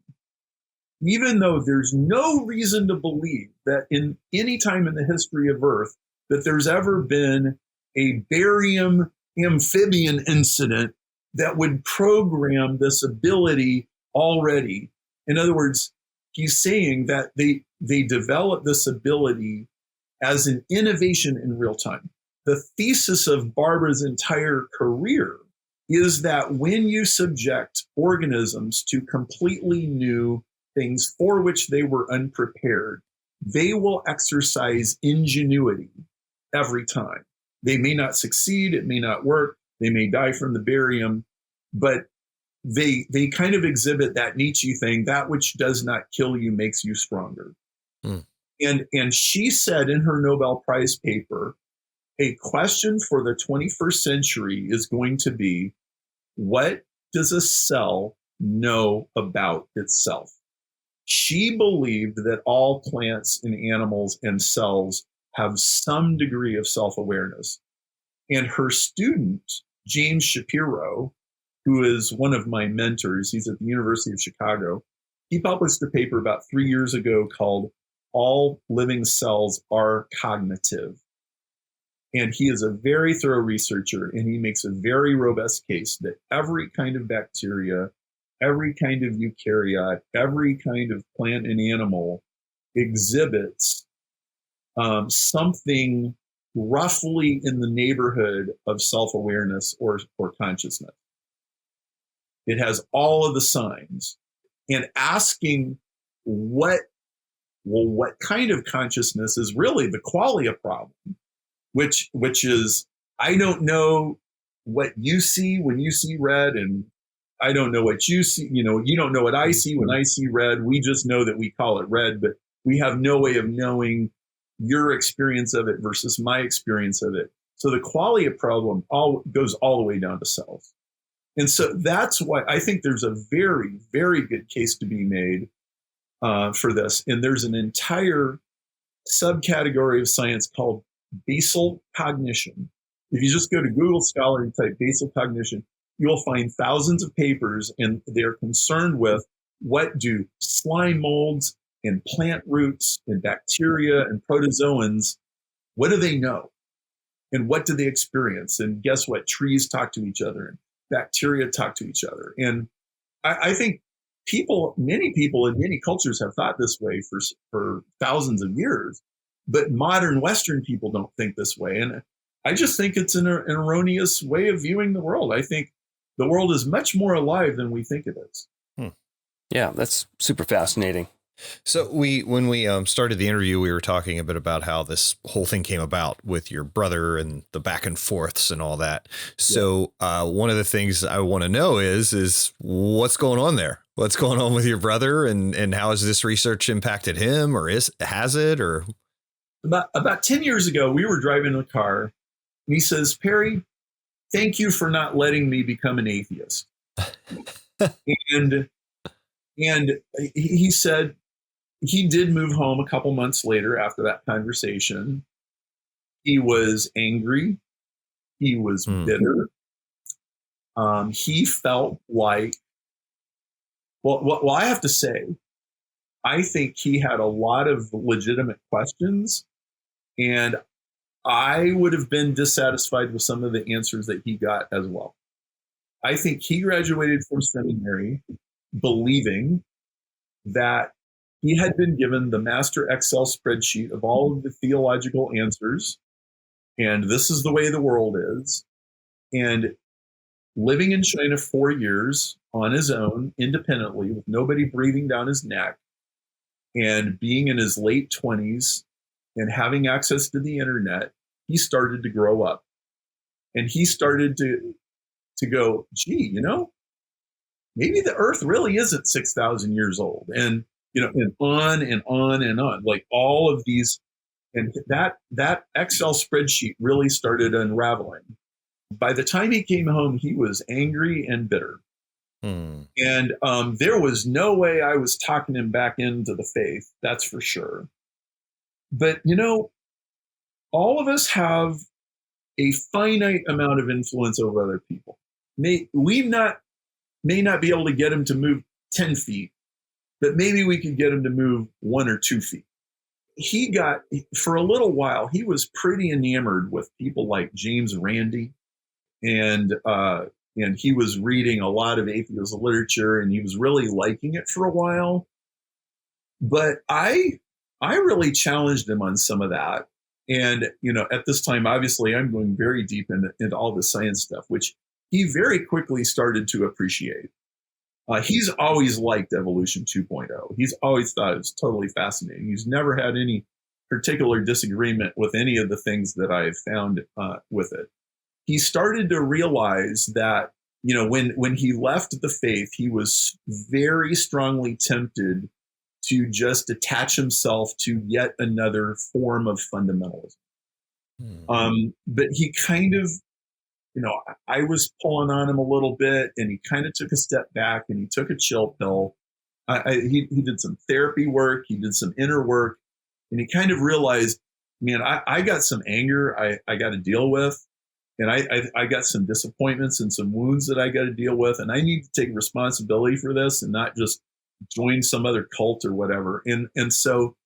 even though there's no reason to believe that in any time in the history of Earth that there's ever been a barium amphibian incident that would program this ability already. In other words, he's saying that they developed this ability as an innovation in real time. The thesis of Barbara's entire career is that when you subject organisms to completely new things for which they were unprepared, they will exercise ingenuity every time. They may not succeed, it may not work, they may die from the barium, but they kind of exhibit that Nietzsche thing, that which does not kill you makes you stronger. Mm. And she said in her Nobel Prize paper, a question for the 21st century is going to be, what does a cell know about itself? She believed that all plants and animals and cells have some degree of self-awareness. And her student, James Shapiro, who is one of my mentors, he's at the University of Chicago, he published a paper about 3 years ago called All Living Cells Are Cognitive. And he is a very thorough researcher, and he makes a very robust case that every kind of bacteria, every kind of eukaryote, every kind of plant and animal exhibits something roughly in the neighborhood of self-awareness or consciousness. It has all of the signs. And asking what kind of consciousness is really the qualia problem, which is, I don't know what you see when you see red, and I don't know what you see. You don't know what I see when I see red. We just know that we call it red, but we have no way of knowing your experience of it versus my experience of it. So the qualia problem goes all the way down to cells. And so that's why I think there's a very, very good case to be made for this. And there's an entire subcategory of science called basal cognition. If you just go to Google Scholar and type basal cognition, you'll find thousands of papers, and they're concerned with what do slime molds and plant roots and bacteria and protozoans, what do they know? And what do they experience? And guess what? Trees talk to each other, and bacteria talk to each other. And I think many people in many cultures have thought this way for thousands of years, but modern Western people don't think this way. And I just think it's an erroneous way of viewing the world. I think the world is much more alive than we think it is. Yeah, that's super fascinating. So when we started the interview, we were talking a bit about how this whole thing came about with your brother and the back and forths and all that. So one of the things I want to know is what's going on there? What's going on with your brother, and how has this research impacted him, or has it? Or about 10 years ago, we were driving in a car, and he says, "Perry, thank you for not letting me become an atheist." and he said, he did move home a couple months later after that conversation. He was angry. He was bitter. He felt like, well, I have to say, I think he had a lot of legitimate questions, and I would have been dissatisfied with some of the answers that he got as well. I think he graduated from seminary believing that he had been given the master Excel spreadsheet of all of the theological answers, and this is the way the world is. And living in China 4 years on his own, independently, with nobody breathing down his neck, And being in his late 20s and having access to the internet, he started to grow up. And he started to go, gee, maybe the earth really isn't 6,000 years old. And, and on and on and on, like all of these. And that Excel spreadsheet really started unraveling. By the time he came home, he was angry and bitter. And there was no way I was talking him back into the faith, that's for sure. But, all of us have a finite amount of influence over other people. We may not be able to get him to move 10 feet, but maybe we could get him to move 1 or 2 feet. For a little while, he was pretty enamored with people like James Randi, and he was reading a lot of atheist literature, and he was really liking it for a while. But I really challenged him on some of that. And, at this time, obviously, I'm going very deep into all the science stuff, which he very quickly started to appreciate. He's always liked Evolution 2.0. He's always thought it was totally fascinating. He's never had any particular disagreement with any of the things that I've found with it. He started to realize that, when he left the faith, he was very strongly tempted to just attach himself to yet another form of fundamentalism. But he kind of, I was pulling on him a little bit, and he kind of took a step back and he took a chill pill. He did some therapy work, he did some inner work, and he kind of realized, man, I got some anger I got to deal with, and I got some disappointments and some wounds that I got to deal with, and I need to take responsibility for this and not just join some other cult or whatever. And so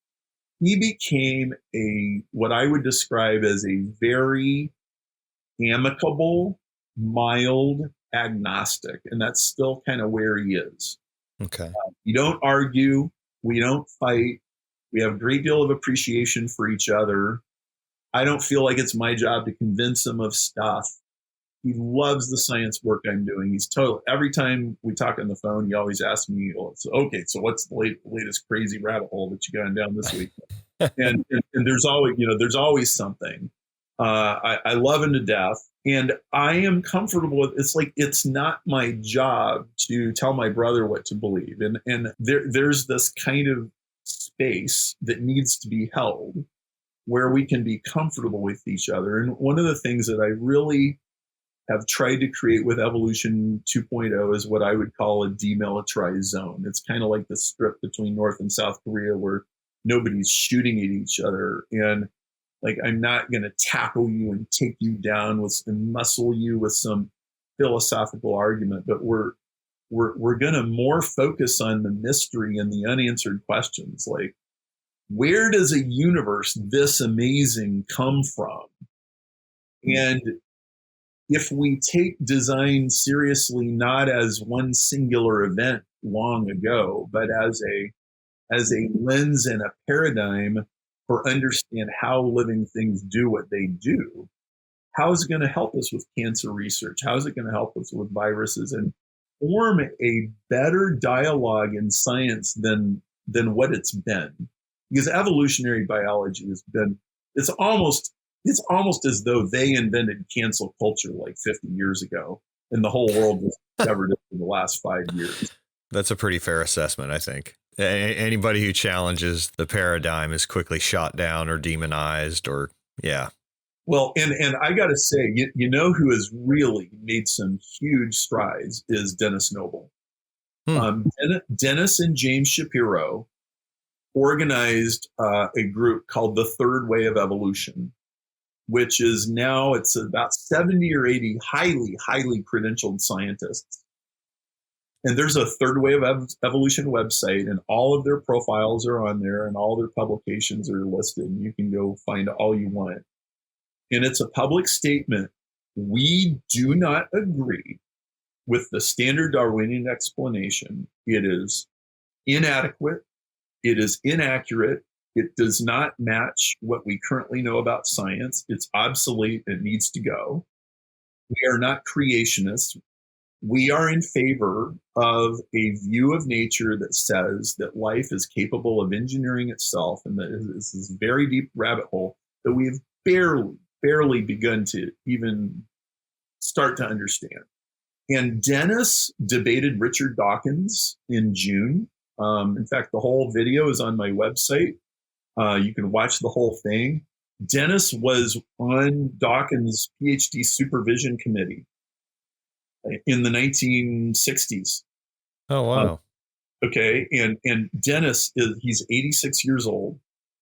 he became what I would describe as a very amicable, mild agnostic, and that's still kind of where he is. Okay. We don't argue, we don't fight, we have a great deal of appreciation for each other. I don't feel like it's my job to convince him of stuff. He loves the science work I'm doing. He's every time we talk on the phone, he always asks me, so what's the latest crazy rabbit hole that you got down this week? and there's always something. I love him to death, and I am comfortable with. It's not my job to tell my brother what to believe, and there's this kind of space that needs to be held where we can be comfortable with each other. And one of the things that I really have tried to create with Evolution 2.0 is what I would call a demilitarized zone. It's kind of like the strip between North and South Korea where nobody's shooting at each other, and I'm not going to tackle you and take you down and muscle you with some philosophical argument, but we're going to more focus on the mystery and the unanswered questions. Like, where does a universe this amazing come from? And if we take design seriously, not as one singular event long ago, but as a lens and a paradigm for understand how living things do what they do, how is it going to help us with cancer research? How is it going to help us with viruses, and form a better dialogue in science than what it's been? Because evolutionary biology has been, it's almost as though they invented cancel culture like 50 years ago, and the whole world was discovered in the last 5 years. That's a pretty fair assessment, I think. Anybody who challenges the paradigm is quickly shot down or demonized, or yeah. Well, and I got to say, you know who has really made some huge strides is Dennis Noble. Dennis and James Shapiro organized a group called the Third Way of Evolution, which is now, it's about 70 or 80 highly, highly credentialed scientists. And there's a Third Way of Evolution website, and all of their profiles are on there, and all their publications are listed. You can go find all you want. And it's a public statement. We do not agree with the standard Darwinian explanation. It is inadequate. It is inaccurate. It does not match what we currently know about science. It's obsolete. It needs to go. We are not creationists. we are in favor of a view of nature that says that life is capable of engineering itself, and that this is a very deep rabbit hole that we've barely begun to even start to understand. And Dennis debated Richard Dawkins in June. In fact, the whole video is on my website. You can watch the whole thing. Dennis was on Dawkins' PhD supervision committee in the 1960s. Oh, wow. Okay. And Dennis he's 86 years old.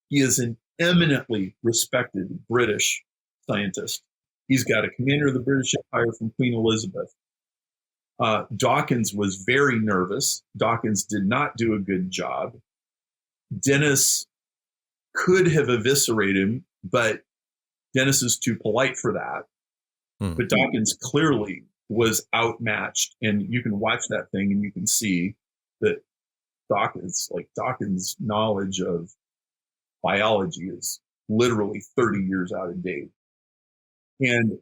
He is an eminently respected British scientist. He's got a commander of the British Empire from Queen Elizabeth. Dawkins was very nervous. Dawkins did not do a good job. Dennis could have eviscerated him, but Dennis is too polite for that. But Dawkins clearly was outmatched, and you can watch that thing and you can see that Dawkins' knowledge of biology is literally 30 years out of date. And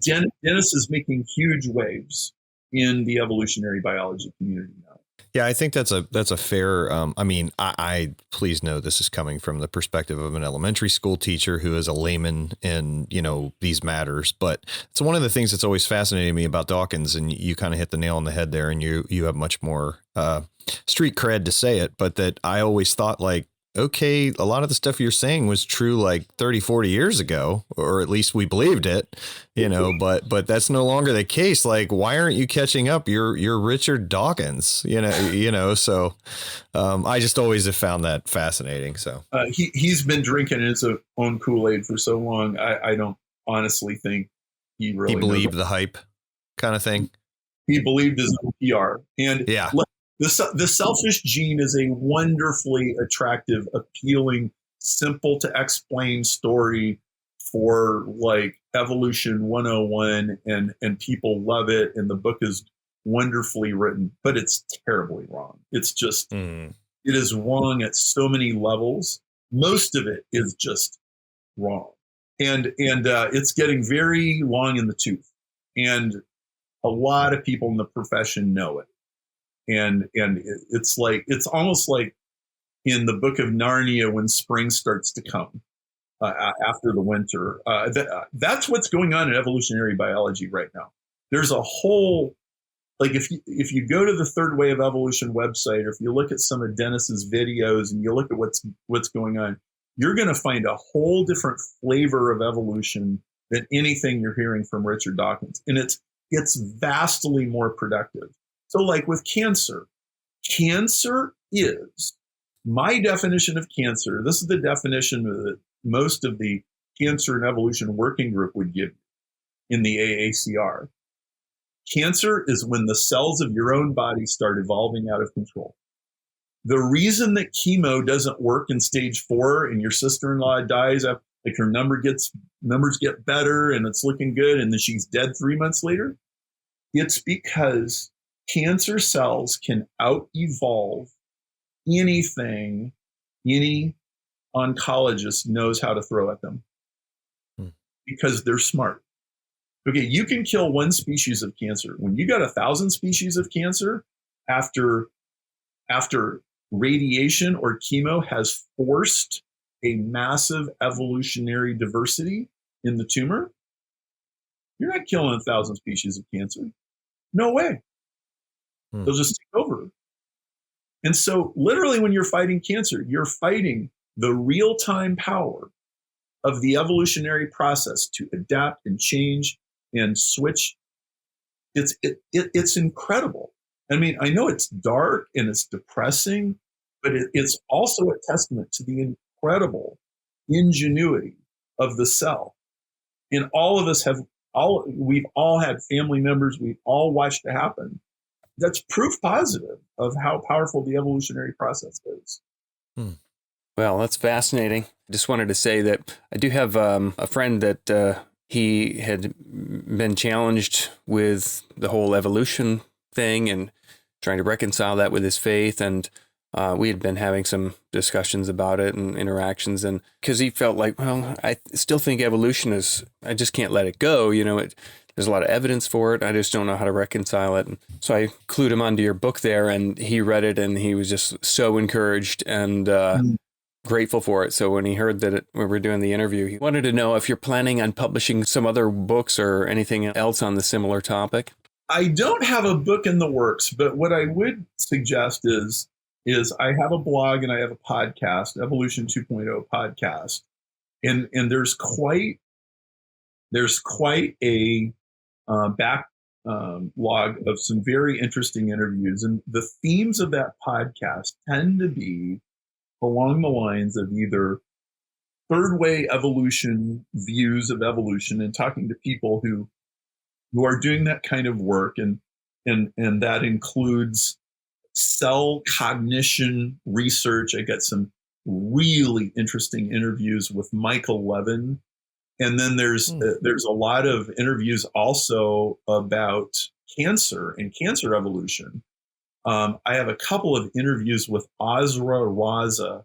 Dennis is making huge waves in the evolutionary biology community now. Yeah, I think that's a fair. I mean, I please know this is coming from the perspective of an elementary school teacher who is a layman in, these matters. But it's one of the things that's always fascinated me about Dawkins, and you kind of hit the nail on the head there, and you have much more street cred to say it. But that I always thought, like, okay, a lot of the stuff you're saying was true like 30, 40 years ago, or at least we believed it, but that's no longer the case. Like, why aren't you catching up? You're Richard Dawkins, so I just always have found that fascinating. So he's been drinking his own Kool-Aid for so long. I don't honestly think he believed the hype kind of thing. He believed his own PR. And yeah. The selfish gene is a wonderfully attractive, appealing, simple to explain story for like Evolution 101, and people love it. And the book is wonderfully written, but it's terribly wrong. It's just, it is wrong at so many levels. Most of it is just wrong. And it's getting very long in the tooth. And a lot of people in the profession know it. And it's almost like in the Book of Narnia when spring starts to come after the winter. That's what's going on in evolutionary biology right now. There's a whole, like if you go to the Third Way of Evolution website, or if you look at some of Dennis's videos and you look at what's going on, you're going to find a whole different flavor of evolution than anything you're hearing from Richard Dawkins, and it's vastly more productive. So like with cancer is, my definition of cancer, this is the definition that most of the Cancer and Evolution Working Group would give in the AACR. Cancer is when the cells of your own body start evolving out of control. The reason that chemo doesn't work in stage 4 and your sister-in-law dies, like her numbers get better and it's looking good, and then she's dead 3 months later, it's because cancer cells can out-evolve anything any oncologist knows how to throw at them because they're smart. Okay, you can kill one species of cancer. When you got 1,000 species of cancer, after radiation or chemo has forced a massive evolutionary diversity in the tumor, you're not killing 1,000 species of cancer. No way. They'll just take over. And so literally when you're fighting cancer, you're fighting the real-time power of the evolutionary process to adapt and change and switch. It's incredible. I mean, I know it's dark and it's depressing, but it's also a testament to the incredible ingenuity of the cell. And all of us we've all had family members, we've all watched it happen. That's proof positive of how powerful the evolutionary process is. Well, that's fascinating. I just wanted to say that I do have a friend that he had been challenged with the whole evolution thing and trying to reconcile that with his faith. And we had been having some discussions about it and interactions, and because he felt like, well, I still think evolution is, I just can't let it go. there's a lot of evidence for it. I just don't know how to reconcile it. And so I clued him onto your book there, and he read it, and he was just so encouraged and grateful for it. So when he heard that we were doing the interview, he wanted to know if you're planning on publishing some other books or anything else on the similar topic. I don't have a book in the works, but what I would suggest is I have a blog and I have a podcast, Evolution 2.0 podcast, and there's quite a backlog of some very interesting interviews, and the themes of that podcast tend to be along the lines of either third way evolution views of evolution, and talking to people who are doing that kind of work, and that includes cell cognition research. I got some really interesting interviews with Michael Levin, and then there's a lot of interviews also about cancer and cancer evolution. I have a couple of interviews with Azra Raza,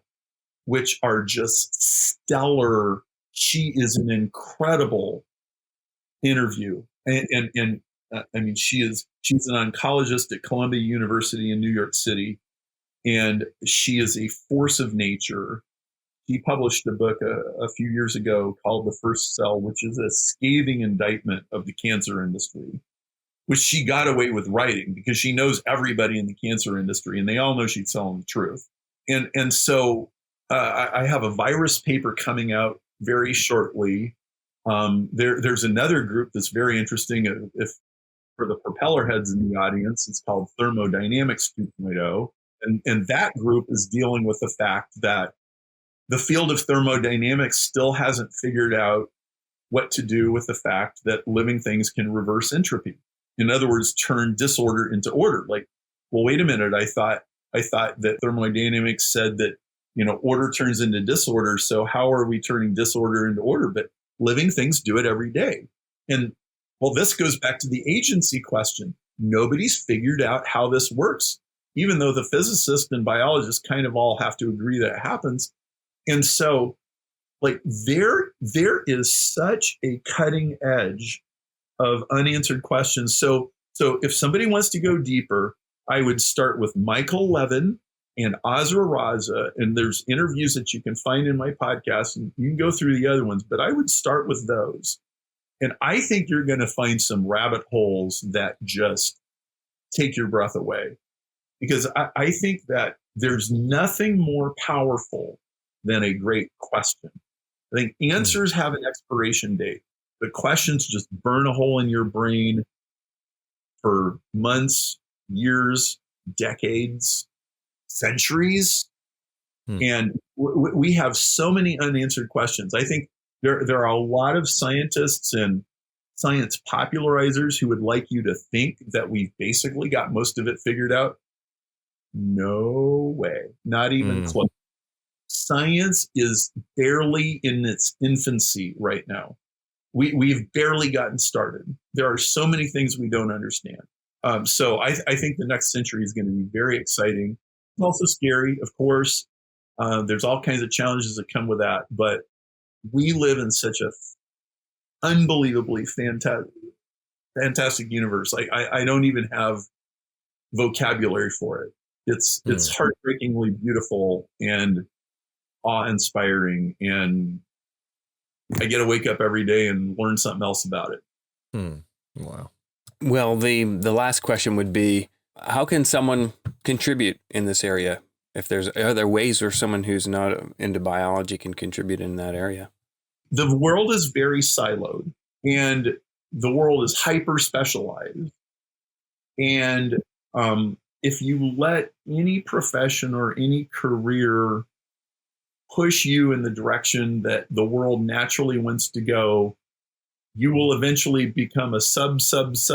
which are just stellar. She is an incredible interview. And I mean, she's an oncologist at Columbia University in New York City, and she is a force of nature. He published a book a few years ago called The First Cell, which is a scathing indictment of the cancer industry, which she got away with writing because she knows everybody in the cancer industry, and they all know she's telling the truth. And so I have a virus paper coming out very shortly. There's another group that's very interesting. If for the propeller heads in the audience, it's called Thermodynamics 2.0. And that group is dealing with the fact that the field of thermodynamics still hasn't figured out what to do with the fact that living things can reverse entropy. In other words, turn disorder into order. Like, well, wait a minute. I thought that thermodynamics said that, order turns into disorder. So how are we turning disorder into order? But living things do it every day. And well, this goes back to the agency question. Nobody's figured out how this works, even though the physicists and biologists kind of all have to agree that it happens. And so, like, there is such a cutting edge of unanswered questions. So if somebody wants to go deeper, I would start with Michael Levin and Azra Raza, and there's interviews that you can find in my podcast, and you can go through the other ones, but I would start with those. And I think you're going to find some rabbit holes that just take your breath away, because I think that there's nothing more powerful than a great question. I think answers have an expiration date. The questions just burn a hole in your brain for months, years, decades, centuries. And we have so many unanswered questions. I think there are a lot of scientists and science popularizers who would like you to think that we've basically got most of it figured out. No way, not even close. Science is barely in its infancy right now. We've barely gotten started. There are so many things we don't understand. So I think the next century is going to be very exciting. It's also scary, of course. There's all kinds of challenges that come with that. But we live in such a unbelievably fantastic universe. Like I don't even have vocabulary for it. It's heartbreakingly beautiful and awe-inspiring, and I get to wake up every day and learn something else about it. Wow. Well, the last question would be, how can someone contribute in this area? Are there ways where someone who's not into biology can contribute in that area? The world is very siloed, and the world is hyper specialized. And if you let any profession or any career push you in the direction that the world naturally wants to go, you will eventually become a sub specialist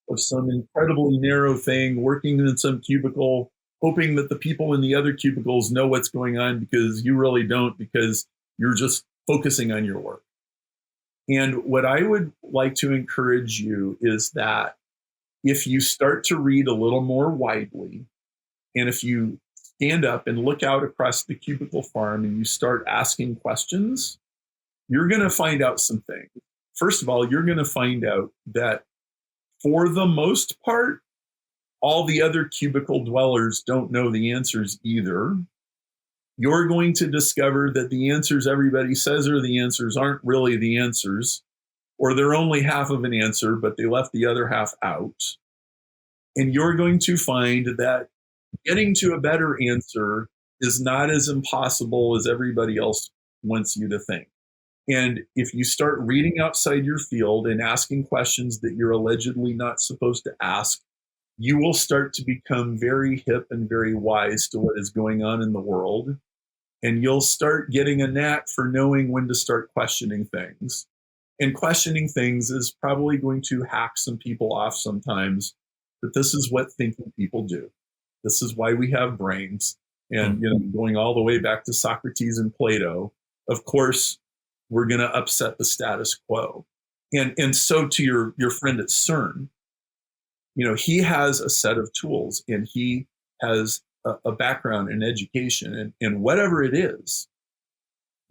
of some incredibly narrow thing, working in some cubicle, hoping that the people in the other cubicles know what's going on because you really don't, because you're just focusing on your work. And what I would like to encourage you is that if you start to read a little more widely, and if you stand up and look out across the cubicle farm and you start asking questions, you're going to find out some things. first of all, you're going to find out that for the most part, all the other cubicle dwellers don't know the answers either. You're going to discover that the answers everybody says are the answers aren't really the answers, or they're only half of an answer, but they left the other half out. And you're going to find that getting to a better answer is not as impossible as everybody else wants you to think. And if you start reading outside your field and asking questions that you're allegedly not supposed to ask, you will start to become very hip and very wise to what is going on in the world. And you'll start getting a knack for knowing when to start questioning things. And questioning things is probably going to hack some people off sometimes, but this is what thinking people do. This is why we have brains. And going all the way back to Socrates and Plato, of course, we're going to upset the status quo. And so to your friend at CERN, he has a set of tools, and he has a background in education, and whatever it is,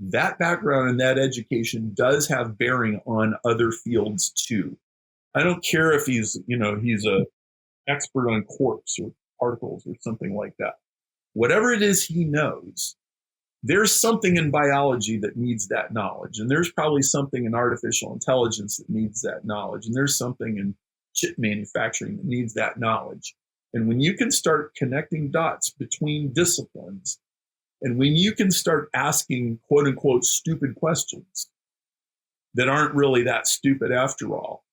that background and that education does have bearing on other fields too. I don't care if he's a expert on quarks or particles or something like that. Whatever it is he knows, there's something in biology that needs that knowledge. And there's probably something in artificial intelligence that needs that knowledge. And there's something in chip manufacturing that needs that knowledge. And when you can start connecting dots between disciplines, and when you can start asking quote unquote stupid questions that aren't really that stupid after all,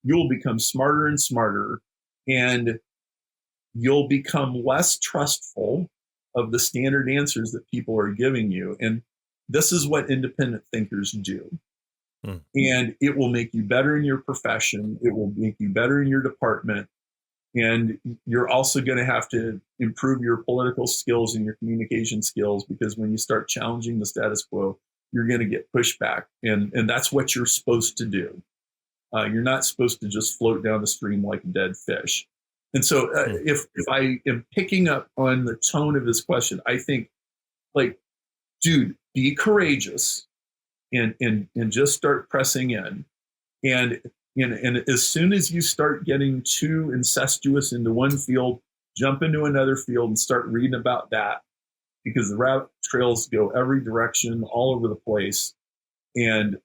you'll become smarter and smarter, and you'll become less trustful of the standard answers that people are giving you. And this is what independent thinkers do. And it will make you better in your profession. It will make you better in your department. And you're also going to have to improve your political skills and your communication skills, because when you start challenging the status quo, you're going to get pushback. And that's what you're supposed to do. You're not supposed to just float down the stream like a dead fish. And so if I am picking up on the tone of his question, I think, dude, be courageous and just start pressing in. And as soon as you start getting too incestuous into one field, jump into another field and start reading about that, because the rabbit trails go every direction, all over the place. And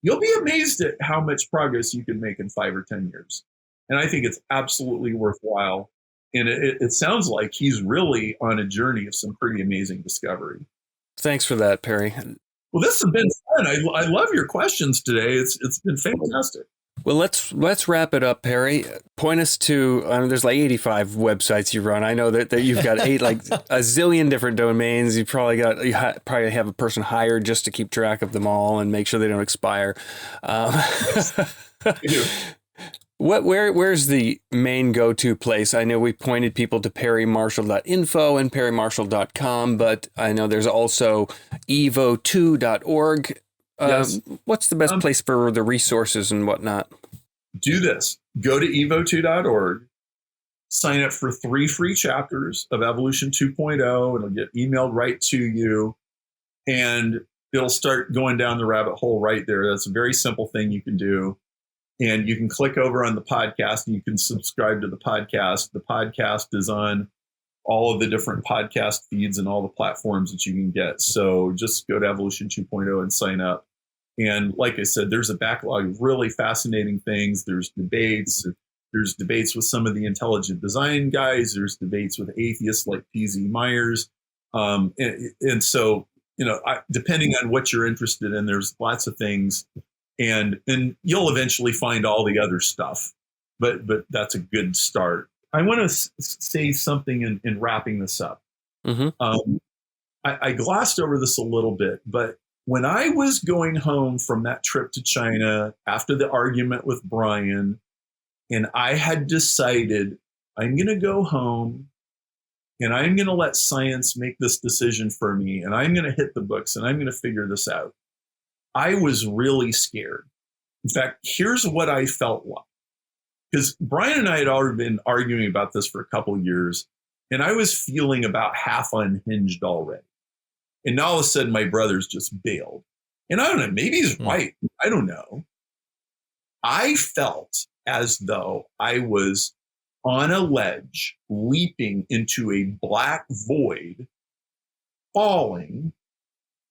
you'll be amazed at how much progress you can make in 5 or 10 years. And I think it's absolutely worthwhile. And it sounds like he's really on a journey of some pretty amazing discovery. Thanks for that, Perry. Well, this has been fun. I love your questions today. It's been fantastic. Well, let's wrap it up, Perry. Point us to, there's like 85 websites you run. I know that you've got a zillion different domains. You probably have a person hired just to keep track of them all and make sure they don't expire. Where's the main go-to place? I know we pointed people to perrymarshall.info and perrymarshall.com, but I know there's also evo2.org. Yes. What's the best place for the resources and whatnot? Do this. Go to evo2.org, sign up for 3 free chapters of Evolution 2.0. It'll get emailed right to you, and it'll start going down the rabbit hole right there. That's a very simple thing you can do. And you can click over on the podcast and you can subscribe to the podcast. The podcast is on all of the different podcast feeds and all the platforms that you can get. So just go to Evolution 2.0 and sign up. And like I said, there's a backlog of really fascinating things. There's debates. There's debates with some of the intelligent design guys. There's debates with atheists like P.Z. Myers. And so, depending on what you're interested in, there's lots of things. And you'll eventually find all the other stuff, but that's a good start. I want to say something in wrapping this up. Mm-hmm. I glossed over this a little bit, but when I was going home from that trip to China after the argument with Brian, and I had decided I'm going to go home and I'm going to let science make this decision for me, and I'm going to hit the books and I'm going to figure this out, I was really scared. In fact, here's what I felt like. Because Brian and I had already been arguing about this for a couple of years, and I was feeling about half unhinged already. And all of a sudden, my brothers just bailed. And I don't know, maybe he's right. I don't know. I felt as though I was on a ledge, leaping into a black void, falling,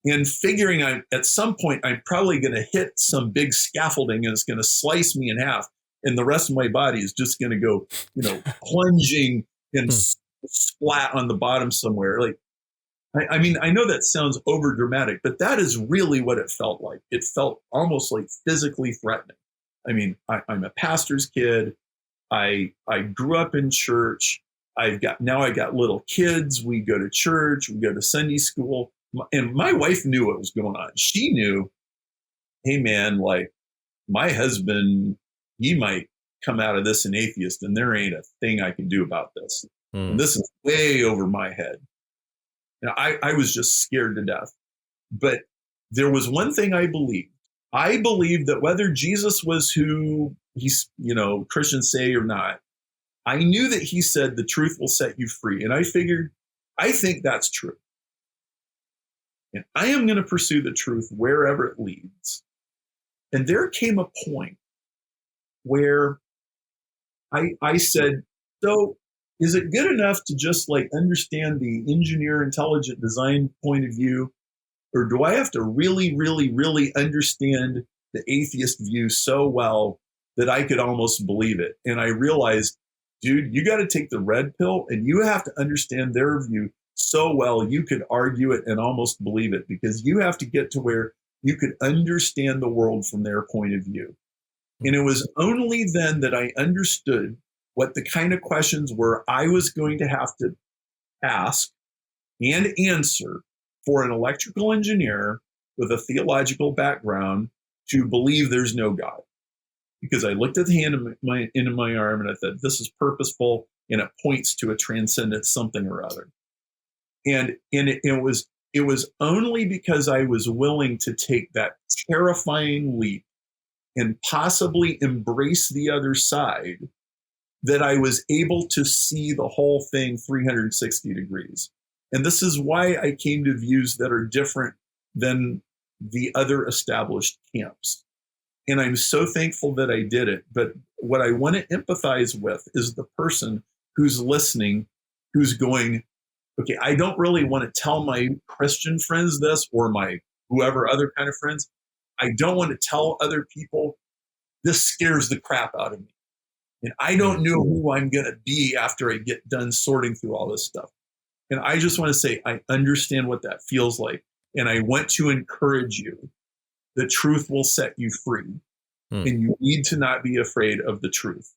and figuring at some point I'm probably going to hit some big scaffolding and it's going to slice me in half. And the rest of my body is just going to go, plunging and splat on the bottom somewhere. Like, I mean, I know that sounds over dramatic, but that is really what it felt like. It felt almost like physically threatening. I mean, I'm a pastor's kid. I grew up in church. I got little kids. We go to church. We go to Sunday school. And my wife knew what was going on. She knew, hey man, like my husband, he might come out of this an atheist and there ain't a thing I can do about this. And this is way over my head. I was just scared to death. But there was one thing I believed. I believed that whether Jesus was who he's, Christians say or not, I knew that he said the truth will set you free. And I figured, I think that's true. And I am going to pursue the truth wherever it leads. And there came a point where I said, so is it good enough to just like understand the engineer intelligent design point of view? Or do I have to really, really, really understand the atheist view so well that I could almost believe it? And I realized, dude, you got to take the red pill and you have to understand their view so well you could argue it and almost believe it, because you have to get to where you could understand the world from their point of view. And it was only then that I understood what the kind of questions were I was going to have to ask and answer for an electrical engineer with a theological background to believe there's no God. Because I looked at the hand into my arm and I thought, this is purposeful and it points to a transcendent something or other. And it was only because I was willing to take that terrifying leap and possibly embrace the other side that I was able to see the whole thing 360 degrees. And this is why I came to views that are different than the other established camps. And I'm so thankful that I did it. But what I want to empathize with is the person who's listening, who's going, okay, I don't really want to tell my Christian friends this or my whoever other kind of friends. I don't want to tell other people. This scares the crap out of me. And I don't know who I'm going to be after I get done sorting through all this stuff. And I just want to say, I understand what that feels like. And I want to encourage you. The truth will set you free. And you need to not be afraid of the truth.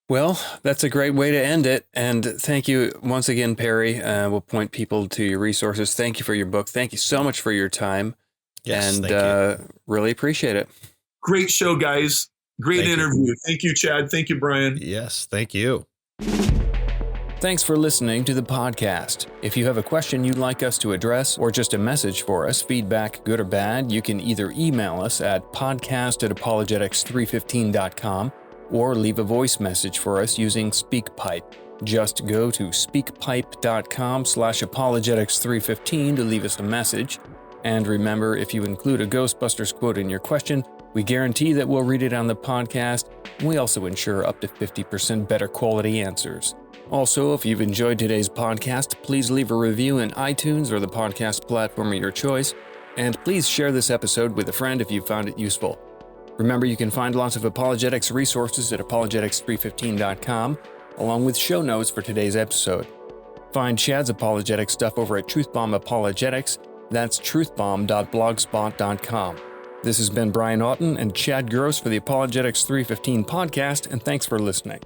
Well, that's a great way to end it. And thank you once again, Perry. We'll point people to your resources. Thank you for your book. Thank you so much for your time. Yes, and thank you. Really appreciate it. Great show, guys. Great interview. Thank you, Chad. Thank you, Brian. Yes, thank you. Thanks for listening to the podcast. If you have a question you'd like us to address or just a message for us, feedback, good or bad, you can either email us at podcast@apologetics315.com or leave a voice message for us using SpeakPipe. Just go to speakpipe.com/apologetics315 to leave us a message. And remember, if you include a Ghostbusters quote in your question, we guarantee that we'll read it on the podcast. We also ensure up to 50% better quality answers. Also, if you've enjoyed today's podcast, please leave a review in iTunes or the podcast platform of your choice. And please share this episode with a friend if you found it useful. Remember, you can find lots of apologetics resources at apologetics315.com, along with show notes for today's episode. Find Chad's apologetic stuff over at Truthbomb Apologetics. That's truthbomb.blogspot.com. This has been Brian Auten and Chad Gross for the Apologetics 315 podcast, and thanks for listening.